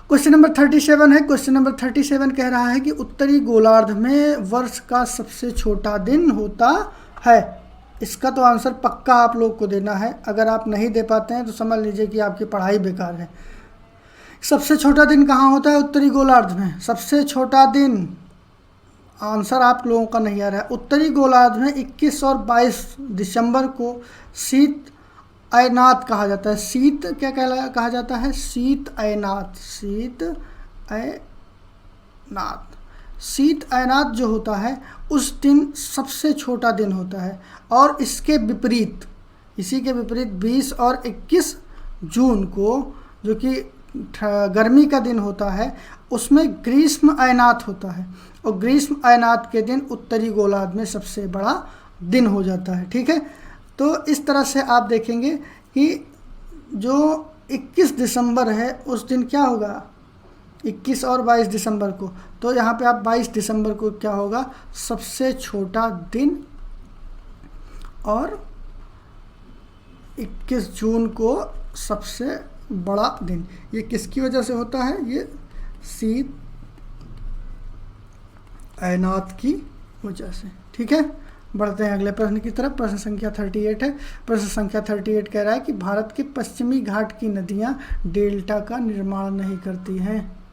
क्वेश्चन नंबर 37 है। क्वेश्चन नंबर 37 कह रहा है कि उत्तरी गोलार्ध में वर्ष का सबसे छोटा दिन होता है। इसका तो आंसर पक्का आप लोग को देना है। अगर आप नहीं दे पाते हैं तो समझ लीजिए कि आपकी पढ़ाई बेकार है। सबसे छोटा दिन कहाँ होता है? उत्तरी गोलार्ध में। सबसे छोटा दिन, आंसर आप लोगों का नहीं आ रहा है। उत्तरी गोलार्ध में 21 और 22 दिसंबर को शीत अयनात कहा जाता है। शीत क्या कहा जाता है? शीत अयनात। शीत अयनात। शीत अयनात जो होता है उस दिन सबसे छोटा दिन होता है। और इसके विपरीत, इसी के विपरीत 20 और 21 जून को जो कि गर्मी का दिन होता है उसमें ग्रीष्म अयनात होता है। और ग्रीष्म अयनात के दिन उत्तरी गोलार्ध में सबसे बड़ा दिन हो जाता है। ठीक है, तो इस तरह से आप देखेंगे कि जो 21 दिसंबर है उस दिन क्या होगा, 21 और 22 दिसंबर को, तो यहाँ पे आप 22 दिसंबर को क्या होगा, सबसे छोटा दिन। और 21 जून को सबसे बड़ा दिन। ये किसकी वजह से होता है? ये शीत अयनात की वजह से। ठीक है, बढ़ते हैं अगले प्रश्न की तरफ। प्रश्न संख्या 38 है। प्रश्न संख्या 38 कह रहा है कि भारत के पश्चिमी घाट की नदियाँ डेल्टा का निर्माण नहीं करती हैं।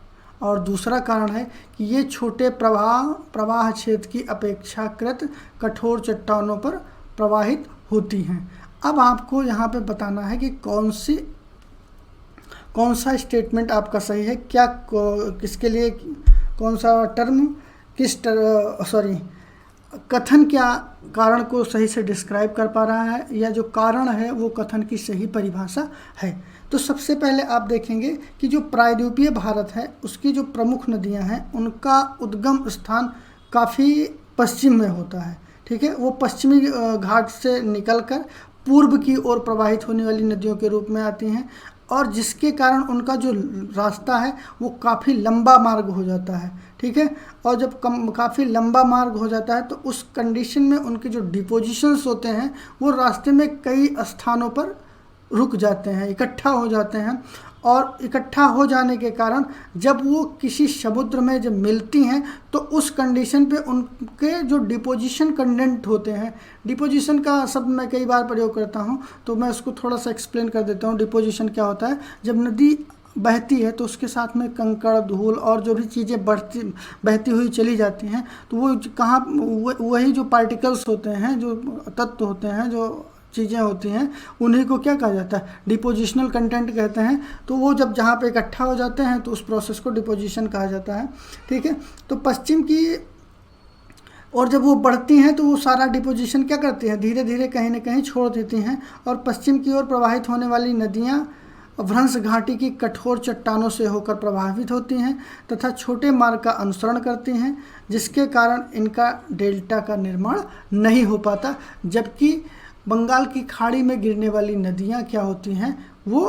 और दूसरा कारण है कि ये छोटे प्रवाह क्षेत्र की अपेक्षाकृत कठोर चट्टानों पर प्रवाहित होती हैं। अब आपको यहाँ पे बताना है कि कौन सा स्टेटमेंट आपका सही है, क्या किसके लिए कौन सा टर्म कथन क्या कारण को सही से डिस्क्राइब कर पा रहा है, या जो कारण है वो कथन की सही परिभाषा है। तो सबसे पहले आप देखेंगे कि जो प्रायद्वीपीय भारत है उसकी जो प्रमुख नदियां हैं उनका उद्गम स्थान काफ़ी पश्चिम में होता है। ठीक है, वो पश्चिमी घाट से निकलकर पूर्व की ओर प्रवाहित होने वाली नदियों के रूप में आती हैं, और जिसके कारण उनका जो रास्ता है वो काफ़ी लंबा मार्ग हो जाता है। ठीक है, और जब काफ़ी लंबा मार्ग हो जाता है तो उस कंडीशन में उनके जो डिपोजिशंस होते हैं वो रास्ते में कई स्थानों पर रुक जाते हैं, इकट्ठा हो जाते हैं। और इकट्ठा हो जाने के कारण जब वो किसी समुद्र में जब मिलती हैं तो उस कंडीशन पे उनके जो डिपोजिशन कंटेंट होते हैं, डिपोजिशन का शब्द मैं कई बार प्रयोग करता हूँ तो मैं उसको थोड़ा सा एक्सप्लेन कर देता हूँ। डिपोजिशन क्या होता है? जब नदी बहती है तो उसके साथ में कंकड़, धूल और जो भी चीज़ें बहती हुई चली जाती हैं तो वो कहाँ, वही जो पार्टिकल्स होते हैं, जो तत्व होते हैं, जो चीज़ें होती हैं, उन्हीं को क्या कहा जाता है? डिपोजिशनल कंटेंट कहते हैं। तो वो जब जहाँ पे इकट्ठा हो जाते हैं तो उस प्रोसेस को डिपोजिशन कहा जाता है। ठीक है, तो पश्चिम की और जब वो बढ़ती हैं तो वो सारा डिपोजिशन क्या करती हैं? धीरे धीरे कहीं ना कहीं छोड़ देती हैं, और पश्चिम की ओर प्रवाहित होने वाली नदियाँ भ्रंश घाटी की कठोर चट्टानों से होकर प्रभावित होती हैं तथा छोटे मार्ग का अनुसरण करती हैं, जिसके कारण इनका डेल्टा का निर्माण नहीं हो पाता। जबकि बंगाल की खाड़ी में गिरने वाली नदियाँ क्या होती हैं? वो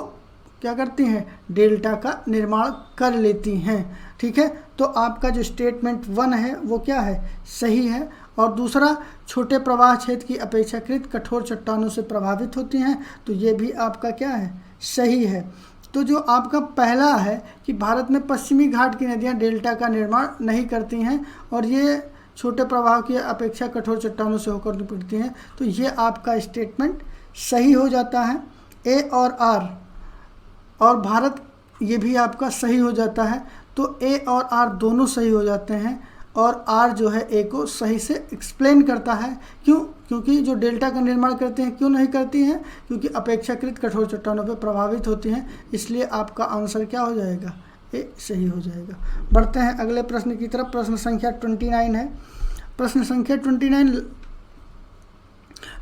क्या करती हैं? डेल्टा का निर्माण कर लेती हैं। ठीक है, तो आपका जो स्टेटमेंट 1 है वो क्या है? सही है। और दूसरा, छोटे प्रवाह क्षेत्र की अपेक्षाकृत कठोर चट्टानों से प्रभावित होती हैं, तो ये भी आपका क्या है? सही है। तो जो आपका पहला है कि भारत में पश्चिमी घाट की नदियाँ डेल्टा का निर्माण नहीं करती हैं और ये छोटे प्रवाह की अपेक्षा कठोर चट्टानों से होकर निपटती हैं, तो ये आपका स्टेटमेंट सही हो जाता है। ए और आर और भारत ये भी आपका सही हो जाता है। तो ए और आर दोनों सही हो जाते हैं और आर जो है ए को सही से एक्सप्लेन करता है। क्यों? क्योंकि जो डेल्टा का निर्माण करते हैं, क्यों नहीं करती हैं? क्योंकि अपेक्षाकृत कठोर चट्टानों पर प्रभावित होती हैं, इसलिए आपका आंसर क्या हो जाएगा? ए सही हो जाएगा। बढ़ते हैं अगले प्रश्न की तरफ। प्रश्न संख्या 29 है। प्रश्न संख्या 29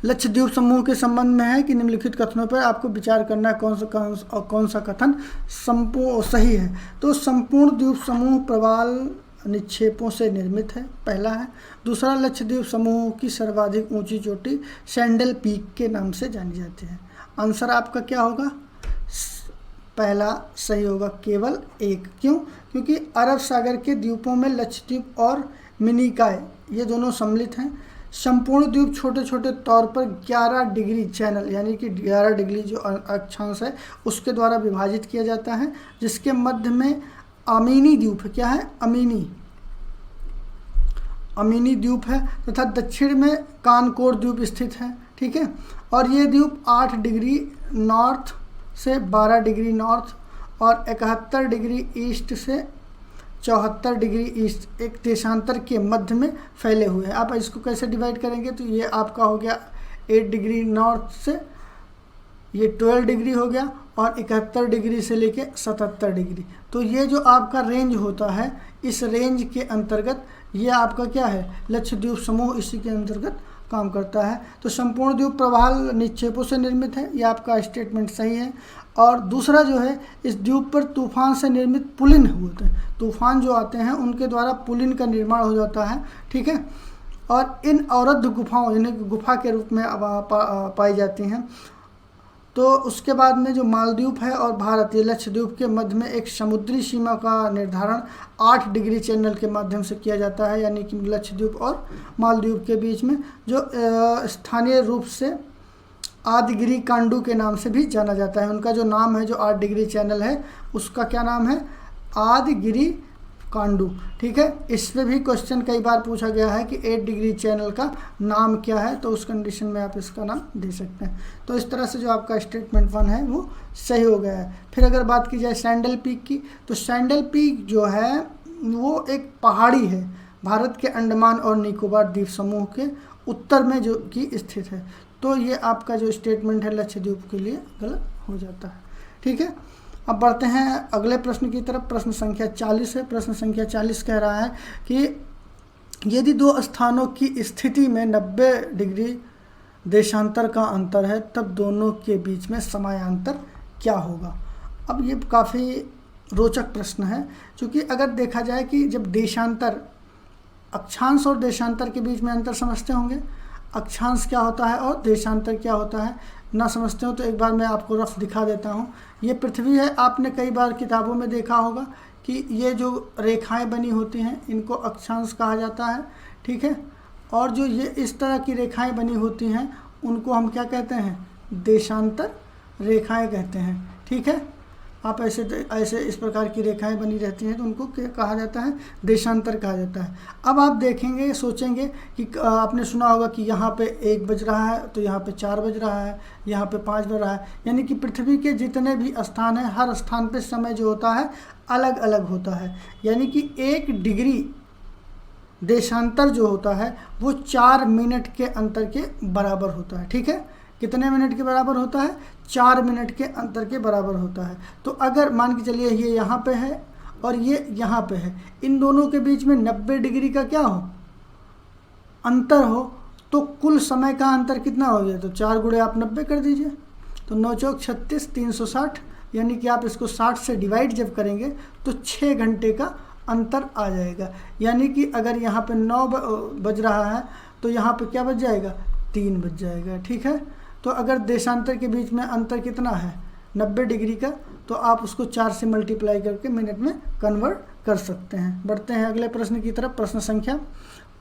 लक्षद्वीप समूह के संबंध में है कि निम्नलिखित कथनों पर आपको विचार करना है कौन सा कथन सही है। तो संपूर्ण द्वीप समूह प्रवाल निक्षेपों से निर्मित है, पहला है। दूसरा, लक्षद्वीप समूह की सर्वाधिक ऊंची चोटी सैंडल पीक के नाम से जानी जाती है। आंसर आपका क्या होगा? पहला सही होगा, केवल एक। क्यों? क्योंकि अरब सागर के द्वीपों में लक्षद्वीप और मिनिकॉय ये दोनों सम्मिलित हैं। संपूर्ण द्वीप छोटे छोटे तौर पर 11 डिग्री चैनल यानी कि 11 डिग्री जो अक्षांश है उसके द्वारा विभाजित किया जाता है, जिसके मध्य में अमीनी द्वीप है। क्या है? अमीनी द्वीप है तथा दक्षिण में कानकोर द्वीप स्थित है। ठीक है। और ये द्वीप 8 डिग्री नॉर्थ से 12 डिग्री नॉर्थ और 71 डिग्री ईस्ट से 74 डिग्री ईस्ट एक देशांतर के मध्य में फैले हुए हैं। आप इसको कैसे डिवाइड करेंगे? तो ये आपका हो गया 8 डिग्री नॉर्थ से ये 12 डिग्री हो गया और 71 डिग्री से लेके 77 डिग्री। तो ये जो आपका रेंज होता है, इस रेंज के अंतर्गत ये आपका क्या है? लक्षद्वीप समूह इसी के अंतर्गत काम करता है। तो संपूर्ण द्वीप प्रवाल निक्षेपों से निर्मित है, ये आपका स्टेटमेंट सही है। और दूसरा जो है, इस द्वीप पर तूफान से निर्मित पुलिन होते हैं। तूफान जो आते हैं उनके द्वारा पुलिन का निर्माण हो जाता है। ठीक है। और इन अवरुद्ध गुफाओं यानी गुफा के रूप में पाई जाती हैं। तो उसके बाद में जो मालदीव है और भारत, ये लक्षद्वीप के मध्य में एक समुद्री सीमा का निर्धारण 8 डिग्री चैनल के माध्यम से किया जाता है, यानी कि लक्षद्वीप और मालदीव के बीच में, जो स्थानीय रूप से आदिगिरी कांडू के नाम से भी जाना जाता है। उनका जो नाम है, जो 8 डिग्री चैनल है, उसका क्या नाम है? आदिगिरी कांडू। ठीक है। इस पे भी क्वेश्चन कई बार पूछा गया है कि 8 डिग्री चैनल का नाम क्या है, तो उस कंडीशन में आप इसका नाम दे सकते हैं। तो इस तरह से जो आपका स्टेटमेंट 1 है वो सही हो गया है। फिर अगर बात की जाए सैंडल पीक की, तो सैंडल पीक जो है वो एक पहाड़ी है भारत के अंडमान और निकोबार द्वीप समूह के उत्तर में जो कि स्थित है। तो ये आपका जो स्टेटमेंट है लक्षद्वीप के लिए गलत हो जाता है। ठीक है। अब बढ़ते हैं अगले प्रश्न की तरफ। प्रश्न संख्या 40 है। प्रश्न संख्या 40 कह रहा है कि यदि दो स्थानों की स्थिति में 90 डिग्री देशांतर का अंतर है, तब दोनों के बीच में समयांतर क्या होगा? अब ये काफ़ी रोचक प्रश्न है, क्योंकि अगर देखा जाए कि जब देशांतर, अक्षांश और देशांतर के बीच में अंतर समझते होंगे, अक्षांश क्या होता है और देशांतर क्या होता है ना समझते हो तो एक बार मैं आपको रफ दिखा देता हूँ। ये पृथ्वी है, आपने कई बार किताबों में देखा होगा कि ये जो रेखाएं बनी होती हैं इनको अक्षांश कहा जाता है। ठीक है। और जो ये इस तरह की रेखाएं बनी होती हैं उनको हम क्या कहते हैं? देशांतर रेखाएं कहते हैं। ठीक है। आप ऐसे इस प्रकार की रेखाएं बनी रहती हैं तो उनको क्या कहा जाता है? देशांतर कहा जाता है। अब आप देखेंगे, सोचेंगे कि आपने सुना होगा कि यहाँ पे 1 बज रहा है तो यहाँ पे 4 बज रहा है, यहाँ पे 5 बज रहा है, यानी कि पृथ्वी के जितने भी स्थान हैं हर स्थान पे समय जो होता है अलग अलग होता है। यानी कि 1 डिग्री देशांतर जो होता है वो 4 मिनट के अंतर के बराबर होता है। ठीक है। कितने मिनट के बराबर होता है? 4 मिनट के अंतर के बराबर होता है। तो अगर मान के चलिए ये यहाँ पे है और ये यहाँ पे है, इन दोनों के बीच में 90 डिग्री का क्या हो? अंतर हो, तो कुल समय का अंतर कितना हो गया? तो 4 गुणे आप 90 कर दीजिए, तो 9 चौक 36, 360, यानी कि आप इसको 60 से डिवाइड जब करेंगे तो 6 घंटे का अंतर आ जाएगा। यानी कि अगर यहाँ पे 9 बज रहा है तो यहाँ पे क्या बज जाएगा? 3 बज जाएगा। ठीक है। तो अगर देशांतर के बीच में अंतर कितना है? 90 डिग्री का, तो आप उसको 4 से मल्टीप्लाई करके मिनट में कन्वर्ट कर सकते हैं। बढ़ते हैं अगले प्रश्न की तरफ। प्रश्न संख्या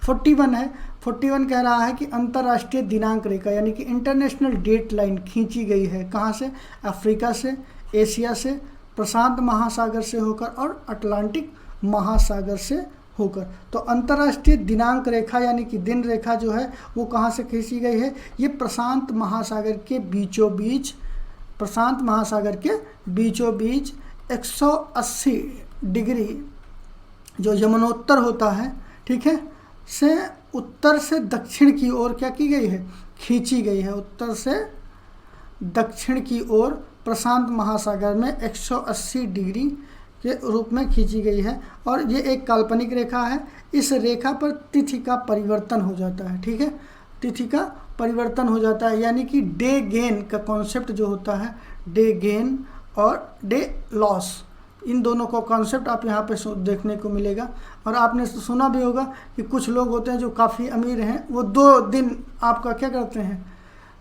41 है। 41 कह रहा है कि अंतर्राष्ट्रीय दिनांक रेखा यानी कि इंटरनेशनल डेट लाइन खींची गई है कहाँ से? अफ्रीका से, एशिया से, प्रशांत महासागर से होकर और अटलांटिक महासागर से होकर। तो अंतर्राष्ट्रीय दिनांक रेखा यानी कि दिन रेखा जो है वो कहाँ से खींची गई है? ये प्रशांत महासागर के बीचों बीच, प्रशांत महासागर के बीचों बीच 180 डिग्री जो यमुनोत्तर होता है, ठीक है, से उत्तर से दक्षिण की ओर क्या की गई है? खींची गई है। उत्तर से दक्षिण की ओर प्रशांत महासागर में 180 डिग्री के रूप में खींची गई है। और ये एक काल्पनिक रेखा है। इस रेखा पर तिथि का परिवर्तन हो जाता है, ठीक है, तिथि का परिवर्तन हो जाता है, यानी कि डे गेन का कॉन्सेप्ट जो होता है, डे गेन और डे लॉस, इन दोनों का कॉन्सेप्ट आप यहाँ पे देखने को मिलेगा। और आपने सुना भी होगा कि कुछ लोग होते हैं जो काफ़ी अमीर हैं, वो 2 दिन आपका क्या करते हैं?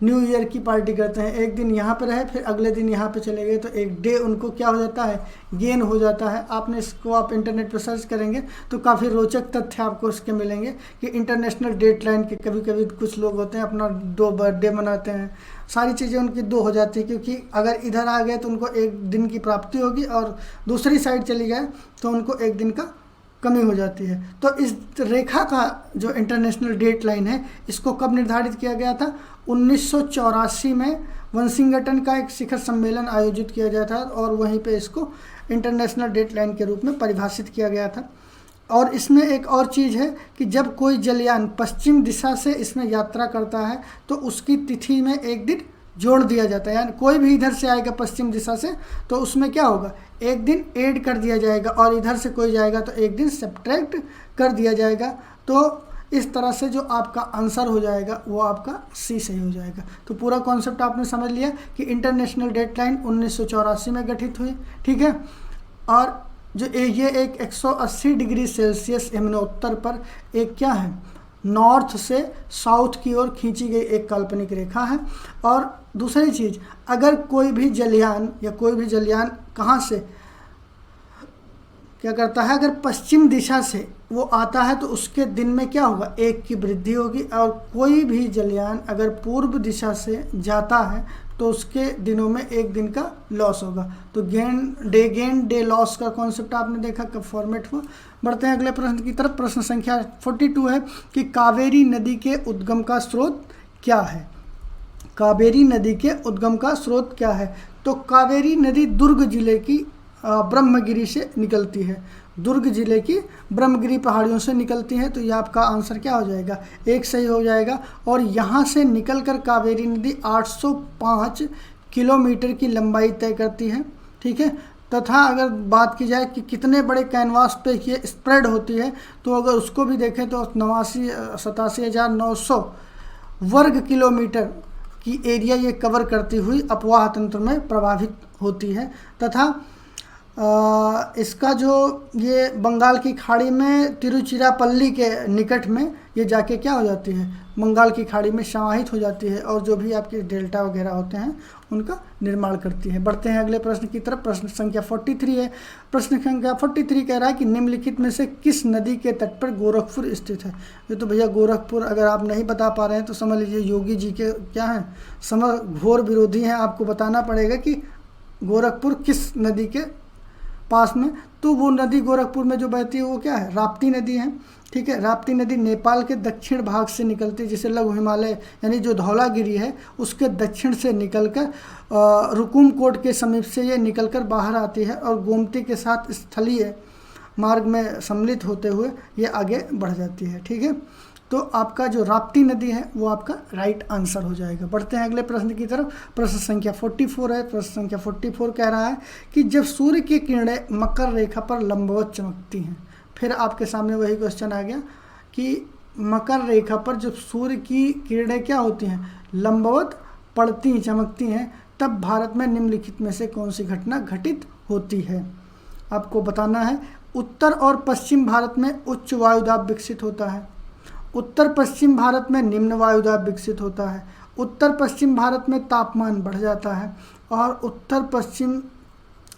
न्यू ईयर की पार्टी करते हैं। एक दिन यहाँ पे रहे, फिर अगले दिन यहाँ पे चले गए, तो एक डे उनको क्या हो जाता है? गेन हो जाता है। आपने इसको आप इंटरनेट पर सर्च करेंगे तो काफ़ी रोचक तथ्य आपको इसके मिलेंगे कि इंटरनेशनल डेट लाइन के कभी कभी कुछ लोग होते हैं अपना 2 बर्थडे मनाते हैं, सारी चीज़ें उनकी 2 हो जाती है, क्योंकि अगर इधर आ गए तो उनको 1 दिन की प्राप्ति होगी और दूसरी साइड चली गए तो उनको 1 दिन का कमी हो जाती है। तो इस रेखा का जो इंटरनेशनल डेट लाइन है, इसको कब निर्धारित किया गया था? 1984 में वाशिंगटन का एक शिखर सम्मेलन आयोजित किया गया था और वहीं पे इसको इंटरनेशनल डेट लाइन के रूप में परिभाषित किया गया था। और इसमें एक और चीज़ है कि जब कोई जलयान पश्चिम दिशा से इसमें यात्रा करता है तो उसकी तिथि में 1 दिन जोड़ दिया जाता है। यानी कोई भी इधर से आएगा पश्चिम दिशा से तो उसमें क्या होगा? 1 दिन ऐड कर दिया जाएगा, और इधर से कोई जाएगा तो 1 दिन सब्ट्रैक्ट कर दिया जाएगा। तो इस तरह से जो आपका आंसर हो जाएगा वो आपका सी सही हो जाएगा। तो पूरा कॉन्सेप्ट आपने समझ लिया कि इंटरनेशनल डेट लाइन 1984 में गठित हुई, ठीक है। और जो ये एक 180 डिग्री सेल्सियस यमुनोत्तर पर एक क्या है? नॉर्थ से साउथ की ओर खींची गई एक काल्पनिक रेखा है। और दूसरी चीज़, अगर कोई भी जलयान या कोई भी जलयान कहाँ से क्या करता है? अगर पश्चिम दिशा से वो आता है तो उसके दिन में क्या होगा? 1 की वृद्धि होगी। और कोई भी जलयान अगर पूर्व दिशा से जाता है तो उसके दिनों में 1 दिन का लॉस होगा। तो गेन डे लॉस का कॉन्सेप्ट आपने देखा कब फॉर्मेट हुआ। बढ़ते हैं अगले प्रश्न की तरफ। प्रश्न संख्या 42 है कि कावेरी नदी के उद्गम का स्रोत क्या है? कावेरी नदी के उद्गम का स्रोत क्या है? तो कावेरी नदी दुर्ग जिले की ब्रह्मगिरी से निकलती है। दुर्ग जिले की ब्रह्मगिरी पहाड़ियों से निकलती है। तो ये आपका आंसर क्या हो जाएगा? 1 सही हो जाएगा। और यहाँ से निकलकर कावेरी नदी 805 किलोमीटर की लंबाई तय करती है, ठीक है। तथा अगर बात की जाए कि कितने बड़े कैनवास पे ये स्प्रेड होती है, तो अगर उसको भी देखें तो 87,900 वर्ग किलोमीटर की एरिया ये कवर करती हुई अपवाह तंत्र में प्रभावित होती है। तथा इसका जो ये बंगाल की खाड़ी में तिरुचिरापल्ली के निकट में ये जाके क्या हो जाती है? बंगाल की खाड़ी में समाहित हो जाती है और जो भी आपके डेल्टा वगैरह होते हैं उनका निर्माण करती है। बढ़ते हैं अगले प्रश्न की तरफ। प्रश्न संख्या 43 है। प्रश्न संख्या 43 कह रहा है कि निम्नलिखित में से किस नदी के तट पर गोरखपुर स्थित है? ये तो भैया गोरखपुर अगर आप नहीं बता पा रहे हैं तो समझ लीजिए योगी जी के क्या हैं? घोर विरोधी हैं। आपको बताना पड़ेगा कि गोरखपुर किस नदी के पास में। तो वो नदी गोरखपुर में जो बहती है वो क्या है? राप्ती नदी है, ठीक है। राप्ती नदी नेपाल के दक्षिण भाग से निकलती है, जिसे लघु हिमालय यानी जो धौलागिरी है उसके दक्षिण से निकलकर रुकुमकोट के समीप से ये निकलकर बाहर आती है और गोमती के साथ स्थलीय मार्ग में सम्मिलित होते हुए ये आगे बढ़ जाती है, ठीक है। तो आपका जो राप्ती नदी है वो आपका राइट आंसर हो जाएगा। बढ़ते हैं अगले प्रश्न की तरफ। प्रश्न संख्या 44 है। प्रश्न संख्या 44 कह रहा है कि जब सूर्य की किरणें मकर रेखा पर लंबवत चमकती हैं, फिर आपके सामने वही क्वेश्चन आ गया कि मकर रेखा पर जब सूर्य की किरणें क्या होती हैं? लंबवत पड़ती चमकती हैं, तब भारत में निम्नलिखित में से कौन सी घटना घटित होती है? आपको बताना है। उत्तर और पश्चिम भारत में उच्च वायुदाब विकसित होता है। उत्तर पश्चिम भारत में निम्न वायुदाब विकसित होता है। उत्तर पश्चिम भारत में तापमान बढ़ जाता है और उत्तर पश्चिम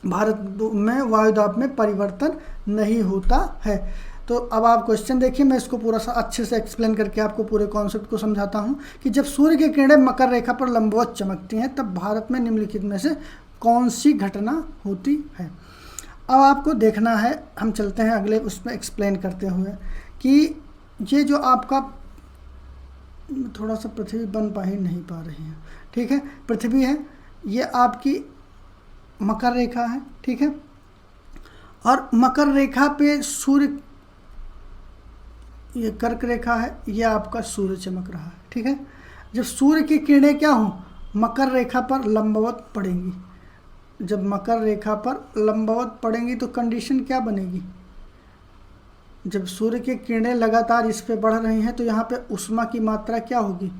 भारत में वायुदाब में परिवर्तन नहीं होता है। तो अब आप क्वेश्चन देखिए, मैं इसको पूरा सा अच्छे से एक्सप्लेन करके आपको पूरे कॉन्सेप्ट को समझाता हूँ कि जब सूर्य की किरणें मकर रेखा पर लंबवत चमकती हैं तब भारत में निम्नलिखित में से कौन सी घटना होती है? अब आपको देखना है, हम चलते हैं अगले उसमें एक्सप्लेन करते हुए कि ये जो आपका थोड़ा सा पृथ्वी बन नहीं पा रही है, ठीक है, पृथ्वी है, ये आपकी मकर रेखा है, ठीक है, और मकर रेखा पे सूर्य, ये कर्क रेखा है, ये आपका सूर्य चमक रहा है, ठीक है। जब सूर्य की किरणें क्या हों, मकर रेखा पर लंबवत पड़ेंगी, जब मकर रेखा पर लंबवत पड़ेंगी तो कंडीशन क्या बनेगी, जब सूर्य की किरणें लगातार इस पे बढ़ रही हैं तो यहाँ पे उष्मा की मात्रा क्या होगी,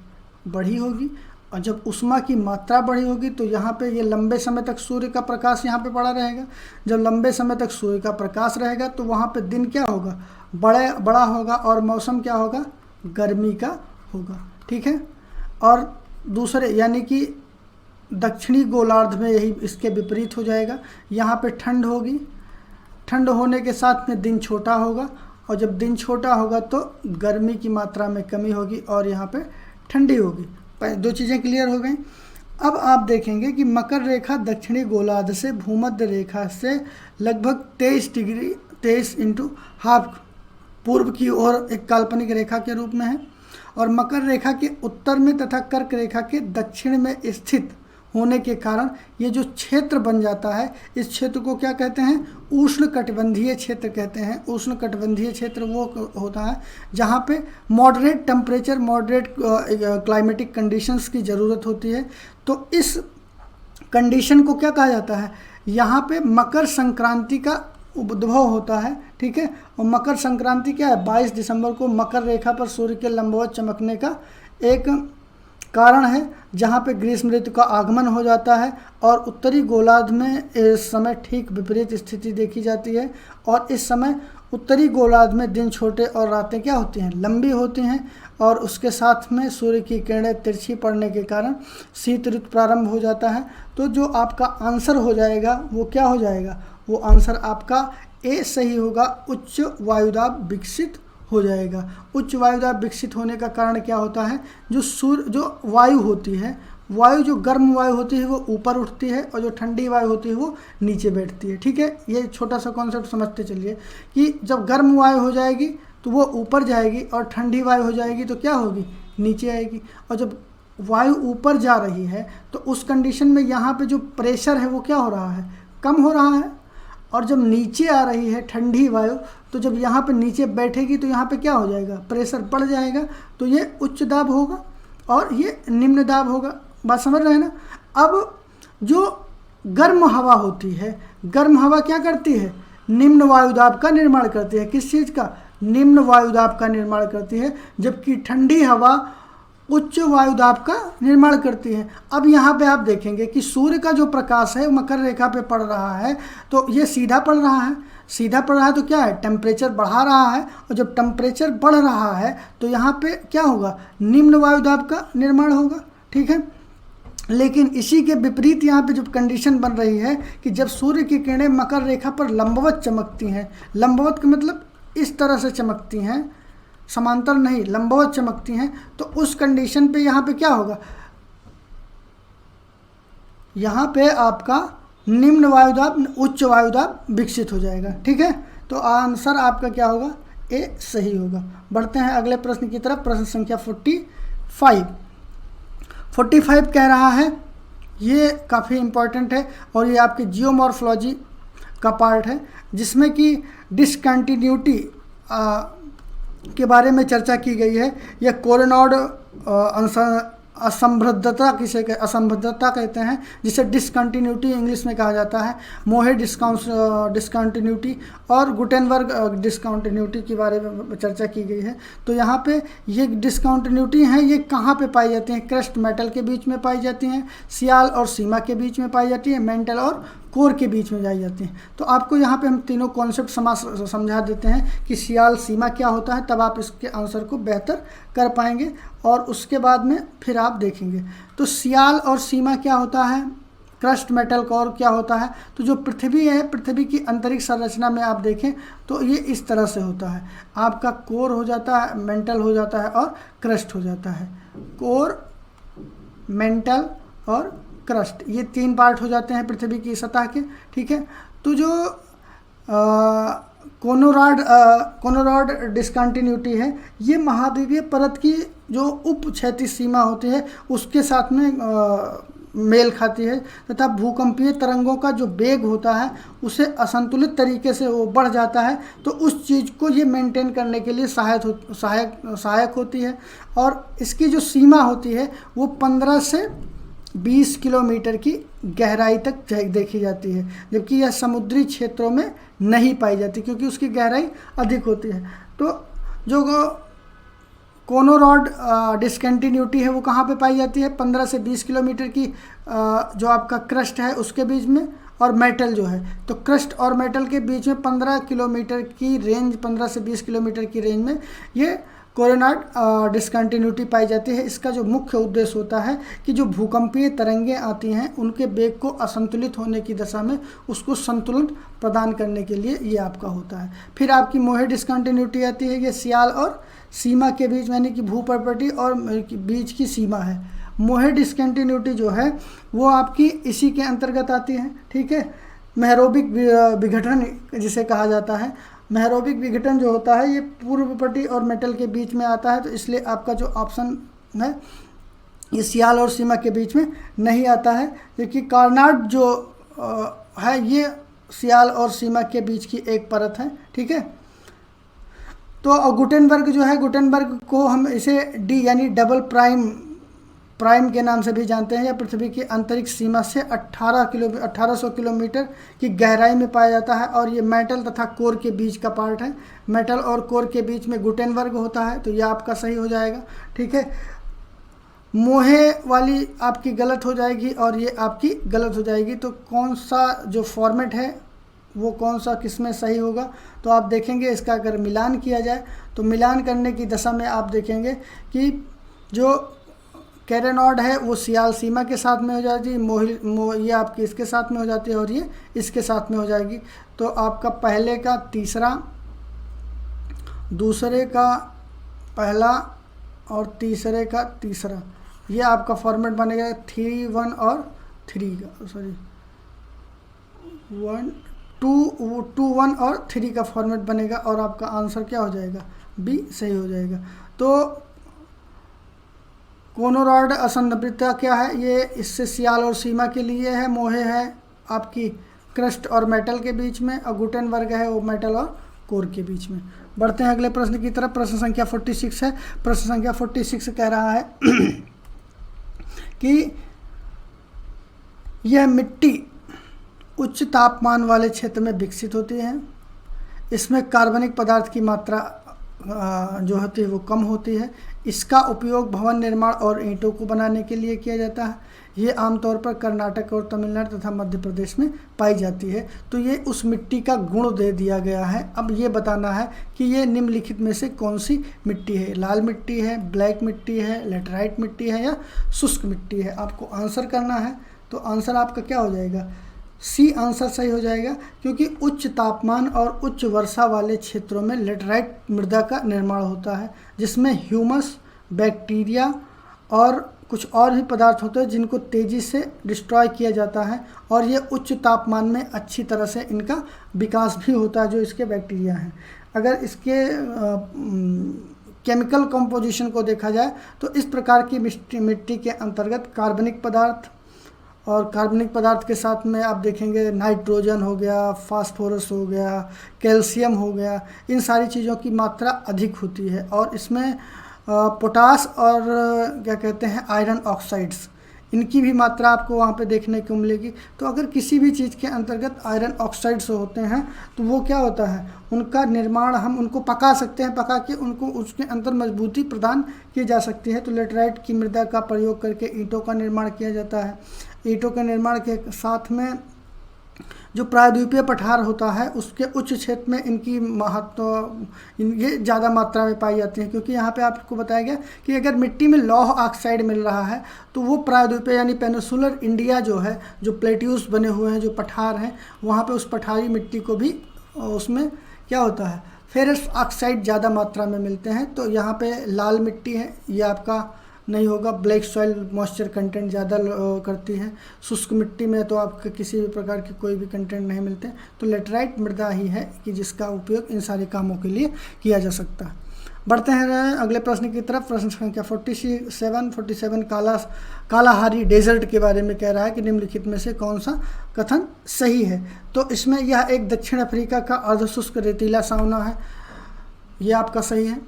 बढ़ी होगी, और जब उष्मा की मात्रा बढ़ी होगी तो यहाँ पे ये लंबे समय तक सूर्य का प्रकाश यहाँ पे पड़ा रहेगा। जब लंबे समय तक सूर्य का प्रकाश रहेगा तो वहाँ पे दिन क्या होगा, बड़ा होगा, और मौसम क्या होगा, गर्मी का होगा, ठीक है। और दूसरे यानी कि दक्षिणी गोलार्ध में यही इसके विपरीत हो जाएगा, यहाँ पे ठंड होगी, ठंड होने के साथ में दिन छोटा होगा, और जब दिन छोटा होगा तो गर्मी की मात्रा में कमी होगी और यहाँ पे ठंडी होगी। दो चीज़ें क्लियर हो गई। अब आप देखेंगे कि मकर रेखा दक्षिणी गोलार्ध से भूमध्य रेखा से लगभग 23 इंटू हाफ पूर्व की ओर एक काल्पनिक रेखा के रूप में है, और मकर रेखा के उत्तर में तथा कर्क रेखा के दक्षिण में स्थित होने के कारण ये जो क्षेत्र बन जाता है, इस क्षेत्र को क्या कहते हैं, उष्णकटिबंधीय क्षेत्र कहते हैं। उष्णकटिबंधीय क्षेत्र वो होता है जहाँ पे moderate temperature, moderate climatic conditions की ज़रूरत होती है। तो इस कंडीशन को क्या कहा जाता है, यहाँ पे मकर संक्रांति का उद्भव होता है, ठीक है। और मकर संक्रांति क्या है, 22 दिसंबर को मकर रेखा पर सूर्य के लंबवत चमकने का एक कारण है, जहाँ पे ग्रीष्म ऋतु का आगमन हो जाता है, और उत्तरी गोलार्ध में इस समय ठीक विपरीत स्थिति देखी जाती है। और इस समय उत्तरी गोलार्ध में दिन छोटे और रातें क्या होती हैं, लंबी होती हैं, और उसके साथ में सूर्य की किरणें तिरछी पड़ने के कारण शीत ऋतु प्रारंभ हो जाता है। तो जो आपका आंसर हो जाएगा वो क्या हो जाएगा, वो आंसर आपका ए सही होगा, उच्च वायुदाब विकसित हो जाएगा। उच्च वायुदाब विकसित होने का कारण क्या होता है, जो वायु होती है, वायु जो गर्म वायु होती है वो ऊपर उठती है, और जो ठंडी वायु होती है वो नीचे बैठती है, ठीक है। ये छोटा सा कॉन्सेप्ट समझते चलिए कि जब गर्म वायु हो जाएगी तो वो ऊपर जाएगी, और ठंडी वायु हो जाएगी तो क्या होगी, नीचे आएगी। और जब वायु ऊपर जा रही है तो उस कंडीशन में यहाँ पे जो प्रेशर है वो क्या हो रहा है, कम हो रहा है। और जब नीचे आ रही है ठंडी वायु, तो जब यहाँ पे नीचे बैठेगी तो यहाँ पे क्या हो जाएगा, प्रेशर बढ़ जाएगा, तो ये उच्च दाब होगा और ये निम्न दाब होगा। बात समझ रहे हैं ना। अब जो गर्म हवा होती है, गर्म हवा क्या करती है, निम्न वायुदाब का निर्माण करती है। किस चीज़ का, निम्न वायुदाब का निर्माण करती है, जबकि ठंडी हवा उच्च वायुदाब का निर्माण करती है। अब यहाँ पे आप देखेंगे कि सूर्य का जो प्रकाश है मकर रेखा पे पड़ रहा है, तो ये सीधा पड़ रहा है, सीधा पड़ रहा है तो क्या है, टेम्परेचर बढ़ा रहा है, और जब टेम्परेचर बढ़ रहा है तो यहाँ पे क्या होगा, निम्न वायुदाब का निर्माण होगा, ठीक है। लेकिन इसी के विपरीत यहाँ पे जो कंडीशन बन रही है कि जब सूर्य की किरणें मकर रेखा पर लंबवत चमकती हैं, लंबवत का मतलब इस तरह से चमकती हैं, समांतर नहीं, लंबवत चमकती हैं, तो उस कंडीशन पे यहाँ पे क्या होगा, यहाँ पे आपका निम्न वायुदाब उच्च वायुदाब विकसित हो जाएगा, ठीक है। तो आंसर आपका क्या होगा, ए सही होगा। बढ़ते हैं अगले प्रश्न की तरफ। प्रश्न संख्या 45 कह रहा है, ये काफ़ी इम्पॉर्टेंट है और ये आपके जियोमॉर्फोलॉजी का पार्ट है, जिसमें कि डिसकंटिन्यूटी के बारे में चर्चा की गई है। यह कोरोनॉड असंबद्धता असंबद्धता कहते हैं, जिसे डिसकंटिन्यूटी इंग्लिश में कहा जाता है। मोहे डिसकंटिन्यूटी और गुटेनबर्ग डिसकंटिन्यूटी के बारे में चर्चा की गई है। तो यहाँ पे ये डिसकंटिन्यूटी हैं, ये कहाँ पे पाई जाती हैं, क्रस्ट मेटल के बीच में पाई जाती हैं, सियाल और सीमा के बीच में पाई जाती है, मेंटल और कोर के बीच में जाई जाती हैं। तो आपको यहाँ पे हम तीनों कॉन्सेप्ट समझा देते हैं कि सियाल सीमा क्या होता है, तब आप इसके आंसर को बेहतर कर पाएंगे, और उसके बाद में फिर आप देखेंगे। तो सियाल और सीमा क्या होता है, क्रस्ट मेटल कोर क्या होता है। तो जो पृथ्वी है, पृथ्वी की अंतरिक्ष संरचना में आप देखें तो ये इस तरह से होता है, आपका कोर हो जाता है, मेंटल हो जाता है और क्रस्ट हो जाता है। कोर, मेंटल और क्रस्ट, ये तीन पार्ट हो जाते हैं पृथ्वी की सतह के, ठीक है। तो जो कोनोरॉड डिस्कंटिन्यूटी है, ये महाद्वीपीय परत की जो उप क्षैतिज सीमा होती है उसके साथ में मेल खाती है तथा भूकंपीय तरंगों का जो वेग होता है उसे असंतुलित तरीके से वो बढ़ जाता है, तो उस चीज़ को ये मेंटेन करने के लिए सहायक होती है। और इसकी जो सीमा होती है वो 15 से 20 किलोमीटर की गहराई तक देखी जाती है, जबकि यह समुद्री क्षेत्रों में नहीं पाई जाती क्योंकि उसकी गहराई अधिक होती है। तो जो कोनोरॉड डिस्कंटिन्यूटी है वो कहाँ पे पाई जाती है? 15 से 20 किलोमीटर की जो आपका क्रस्ट है उसके बीच में, और मेटल जो है, तो क्रस्ट और मेटल के बीच में 15 किलोमीटर की रेंज, 15 से 20 किलोमीटर की रेंज में ये कोनोरॉड डिस्कंटिन्यूटी पाई जाती है। इसका जो मुख्य उद्देश्य होता है कि जो भूकंपीय तरंगें आती हैं उनके वेग को असंतुलित होने की दशा में उसको संतुलन प्रदान करने के लिए ये आपका होता है। फिर आपकी मोहे डिस्कंटिन्यूटी आती है, ये सियाल और सीमा के बीच, यानी कि भूपर्पटी और बीच की सीमा है। मोहे डिस्कंटिन्यूटी जो है वो आपकी इसी के अंतर्गत आती है, ठीक है। मेहरोबिक विघटन जिसे कहा जाता है, मेहरोबिक विघटन जो होता है ये पूर्वपटी और मेटल के बीच में आता है, तो इसलिए आपका जो ऑप्शन है ये सियाल और सीमा के बीच में नहीं आता है, क्योंकि कार्नाट जो है ये सियाल और सीमा के बीच की एक परत है, ठीक है। तो गुटेनबर्ग जो है, गुटेनबर्ग को हम इसे डी यानी डबल प्राइम के नाम से भी जानते हैं। यह पृथ्वी की अंतरिक्ष सीमा से 1800 किलोमीटर की गहराई में पाया जाता है और ये मेटल तथा कोर के बीच का पार्ट है। मेटल और कोर के बीच में गुटेनबर्ग होता है, तो यह आपका सही हो जाएगा, ठीक है। मोहे वाली आपकी गलत हो जाएगी और ये आपकी गलत हो जाएगी। तो कौन सा जो फॉर्मेट है वो कौन सा किस में सही होगा, तो आप देखेंगे इसका अगर मिलान किया जाए तो मिलान करने की दशा में आप देखेंगे कि जो कैरेनॉड है वो सियाल सीमा के साथ में हो जाएगी, ये आपकी इसके साथ में हो जाती है और ये इसके साथ में हो जाएगी। तो आपका पहले का तीसरा, दूसरे का पहला और तीसरे का तीसरा, ये आपका फॉर्मेट बनेगा 3, 1 और 3 का, सॉरी 1, 2, 1 और 3 का फॉर्मेट बनेगा और आपका आंसर क्या हो जाएगा? बी सही हो जाएगा। तो कोनोरॉड असंतृप्तता क्या है? ये इससे सियाल और सीमा के लिए है। मोहे है आपकी क्रस्ट और मेटल के बीच में, और गुटेनबर्ग है वो मेटल और कोर के बीच में। बढ़ते हैं अगले प्रश्न की तरफ। प्रश्न संख्या 46 है। प्रश्न संख्या 46 कह रहा है कि यह मिट्टी उच्च तापमान वाले क्षेत्र में विकसित होती है। इसमें कार्बनिक पदार्थ की मात्रा जो होती है वो कम होती है। इसका उपयोग भवन निर्माण और ईंटों को बनाने के लिए किया जाता है। ये आमतौर पर कर्नाटक और तमिलनाडु तथा मध्य प्रदेश में पाई जाती है। तो ये उस मिट्टी का गुण दे दिया गया है। अब ये बताना है कि ये निम्नलिखित में से कौन सी मिट्टी है? लाल मिट्टी है, ब्लैक मिट्टी है, लेटराइट मिट्टी है या शुष्क मिट्टी है? आपको आंसर करना है। तो आंसर आपका क्या हो जाएगा? सी आंसर सही हो जाएगा, क्योंकि उच्च तापमान और उच्च वर्षा वाले क्षेत्रों में लेटराइट मृदा का निर्माण होता है, जिसमें ह्यूमस, बैक्टीरिया और कुछ और भी पदार्थ होते हैं जिनको तेज़ी से डिस्ट्रॉय किया जाता है, और ये उच्च तापमान में अच्छी तरह से इनका विकास भी होता है, जो इसके बैक्टीरिया हैं। अगर इसके केमिकल कंपोजिशन को देखा जाए तो इस प्रकार की मिट्टी के अंतर्गत कार्बनिक पदार्थ, और कार्बनिक पदार्थ के साथ में आप देखेंगे नाइट्रोजन हो गया, फास्फोरस हो गया, कैल्शियम हो गया, इन सारी चीज़ों की मात्रा अधिक होती है। और इसमें पोटास और क्या कहते हैं आयरन ऑक्साइड्स, इनकी भी मात्रा आपको वहाँ पे देखने को मिलेगी। तो अगर किसी भी चीज़ के अंतर्गत आयरन ऑक्साइड्स होते हैं तो वो क्या होता है, उनका निर्माण हम उनको पका सकते हैं, पका के उनको उसके अंदर मजबूती प्रदान की जा सकती है। तो लेटराइट की मृदा का प्रयोग करके ईंटों का निर्माण किया जाता है। ईंटों के निर्माण के साथ में जो प्रायद्वीपीय पठार होता है उसके उच्च क्षेत्र में इनकी महत्व ये ज़्यादा मात्रा में पाई जाती है, क्योंकि यहाँ पे आपको बताया गया कि अगर मिट्टी में लौह ऑक्साइड मिल रहा है तो वो प्रायद्वीपीय यानी पेनिसुलर इंडिया जो है, जो प्लेट्यूस बने हुए हैं, जो पठार हैं, वहाँ पे उस पठारी मिट्टी को भी उसमें क्या होता है, फेरस ऑक्साइड ज़्यादा मात्रा में मिलते हैं। तो यहाँ पे लाल मिट्टी है, ये आपका नहीं होगा। ब्लैक सॉइल मॉइस्चर कंटेंट ज़्यादा करती है। शुष्क मिट्टी में तो आपको किसी भी प्रकार के कोई भी कंटेंट नहीं मिलते। तो लेटराइट मृदा ही है कि जिसका उपयोग इन सारे कामों के लिए किया जा सकता है। बढ़ते हैं अगले प्रश्न की तरफ। प्रश्न संख्या 47 कालाहारी डेजर्ट के बारे में कह रहा है कि निम्नलिखित में से कौन सा कथन सही है। तो इसमें यह एक दक्षिण अफ्रीका का अर्धशुष्क रेतीला सावना है, यह आपका सही है।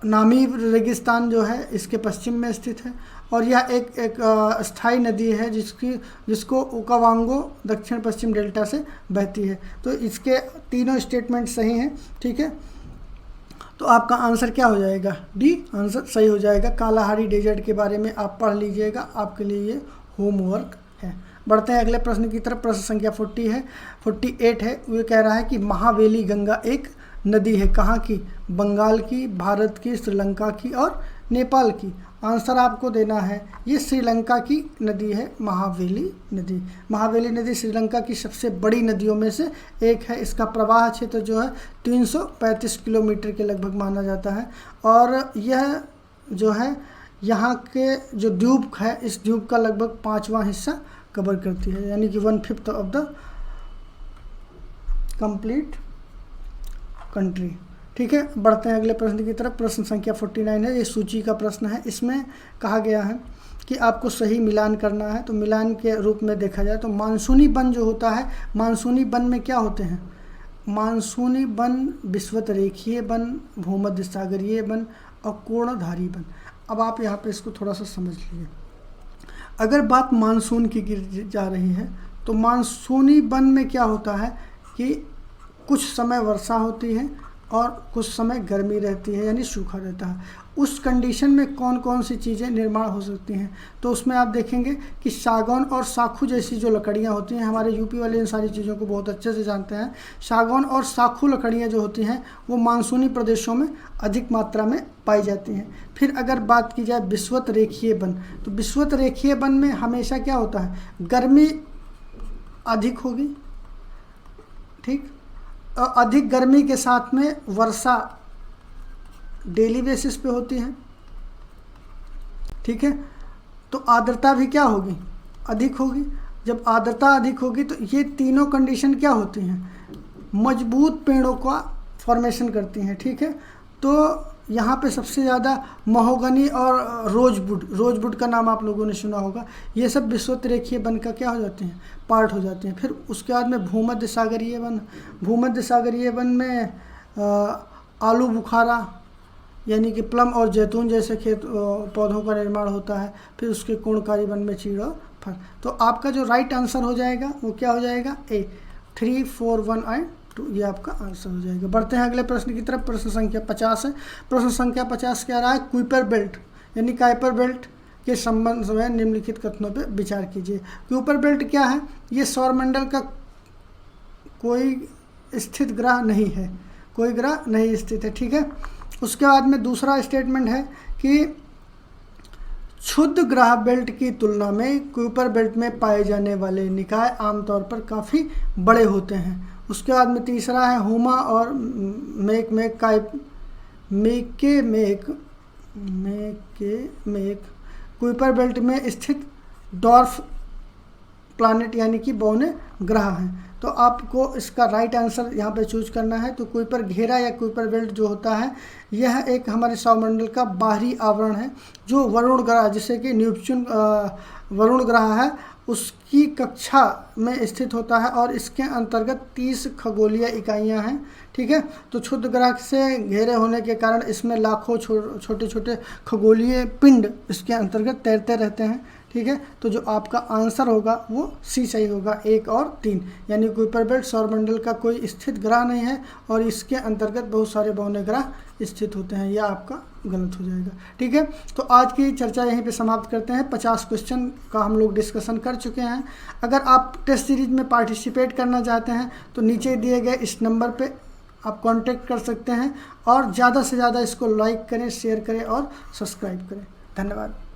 नामीब रेगिस्तान जो है इसके पश्चिम में स्थित है और यह एक स्थायी नदी है जिसको ओकावांगो दक्षिण पश्चिम डेल्टा से बहती है। तो इसके तीनों स्टेटमेंट सही हैं, ठीक है। तो आपका आंसर क्या हो जाएगा? डी आंसर सही हो जाएगा। कालाहारी डेजर्ट के बारे में आप पढ़ लीजिएगा, आपके लिए ये होमवर्क है। बढ़ते हैं अगले प्रश्न की तरफ। प्रश्न संख्या 48 है। वो कह रहा है कि महावेली गंगा एक नदी है, कहाँ की? बंगाल की, भारत की, श्रीलंका की और नेपाल की। आंसर आपको देना है, ये श्रीलंका की नदी है महावेली नदी। महावेली नदी श्रीलंका की सबसे बड़ी नदियों में से एक है। इसका प्रवाह क्षेत्र जो है 335 किलोमीटर के लगभग माना जाता है और यह जो है यहाँ के जो द्वीप है, इस द्वीप का लगभग 5वां हिस्सा कवर करती है, यानी कि 1/5 ऑफ द कंप्लीट कंट्री, ठीक है। बढ़ते हैं अगले प्रश्न की तरफ। प्रश्न संख्या 49 है, ये सूची का प्रश्न है। इसमें कहा गया है कि आपको सही मिलान करना है। तो मिलान के रूप में देखा जाए तो मानसूनी वन जो होता है, मानसूनी वन में क्या होते हैं? मानसूनी वन, विषुवत रेखीय वन, भूमध्य सागरीय वन और कोणधारी वन। अब आप यहाँ पे इसको थोड़ा सा समझ लीजिए। अगर बात मानसून की की जा रही है तो मानसूनी वन में क्या होता है कि कुछ समय वर्षा होती है और कुछ समय गर्मी रहती है, यानी सूखा रहता है। उस कंडीशन में कौन कौन सी चीज़ें निर्माण हो सकती हैं? तो उसमें आप देखेंगे कि सागौन और साखू जैसी जो लकड़ियाँ होती हैं, हमारे यूपी वाले इन सारी चीज़ों को बहुत अच्छे से जानते हैं। सागौन और साखू लकड़ियाँ जो होती हैं वो मानसूनी प्रदेशों में अधिक मात्रा में पाई जाती हैं। फिर अगर बात की जाए विषुवत रेखीय वन, तो विषुवत रेखीय वन में हमेशा क्या होता है? गर्मी अधिक होगी, ठीक। अधिक गर्मी के साथ में वर्षा डेली बेसिस पे होती है, ठीक है। तो आर्द्रता भी क्या होगी? अधिक होगी। जब आर्द्रता अधिक होगी तो ये तीनों कंडीशन क्या होती हैं? मजबूत पेड़ों का फॉर्मेशन करती हैं, ठीक है। तो यहाँ पे सबसे ज़्यादा महोगनी और रोजवुड का नाम आप लोगों ने सुना होगा। ये सब विषुवत रेखीय वन का क्या हो जाते हैं? पार्ट हो जाते हैं। फिर उसके बाद में भूमध्य सागरीय वन। भूमध्य सागरीय वन में आलू बुखारा यानी कि प्लम और जैतून जैसे खेत पौधों का निर्माण होता है। फिर उसके कोणकारी वन में चीड़ और फल। तो आपका जो राइट आंसर हो जाएगा वो क्या हो जाएगा? ए 3, 4, 1 एंड 2, ये आपका आंसर हो जाएगा। बढ़ते हैं अगले प्रश्न की तरफ। प्रश्न संख्या 50 है। प्रश्न संख्या 50 क्या रहा है? कुइपर बेल्ट यानी काइपर बेल्ट के संबंध में निम्नलिखित कथनों पे विचार कीजिए। कुइपर बेल्ट क्या है? ये सौरमंडल का कोई स्थित ग्रह नहीं है, कोई ग्रह नहीं स्थित है, ठीक है। उसके बाद में दूसरा स्टेटमेंट है कि क्षुद्र ग्रह बेल्ट की तुलना में कुइपर बेल्ट में पाए जाने वाले निकाय आमतौर पर काफ़ी बड़े होते हैं। उसके बाद में तीसरा है हुमा और मेक कुइपर बेल्ट में स्थित डॉर्फ प्लैनेट यानी कि बौने ग्रह हैं। तो आपको इसका राइट आंसर यहाँ पे चूज करना है। तो कुइपर घेरा या कुइपर बेल्ट जो होता है यह एक हमारे सौरमंडल का बाहरी आवरण है जो वरुण ग्रह, जिसे कि नेपच्यून वरुण ग्रह है, उसकी कक्षा में स्थित होता है और इसके अंतर्गत 30 खगोलीय इकाइयाँ हैं, ठीक है। तो क्षुद्र ग्रह से घेरे होने के कारण इसमें लाखों छोटे छोटे खगोलीय पिंड इसके अंतर्गत तैरते रहते हैं, ठीक है। तो जो आपका आंसर होगा वो सी सही होगा, 1 और 3, यानी कुइपर बेल्ट सौरमंडल का कोई स्थित ग्रह नहीं है और इसके अंतर्गत बहुत सारे बौने ग्रह स्थित होते हैं। यह आपका गलत हो जाएगा, ठीक है। तो आज की चर्चा यहीं पे समाप्त करते हैं। 50 क्वेश्चन का हम लोग डिस्कशन कर चुके हैं। अगर आप टेस्ट सीरीज में पार्टिसिपेट करना चाहते हैं तो नीचे दिए गए इस नंबर पे आप कांटेक्ट कर सकते हैं और ज़्यादा से ज़्यादा इसको लाइक करें, शेयर करें और सब्सक्राइब करें। धन्यवाद।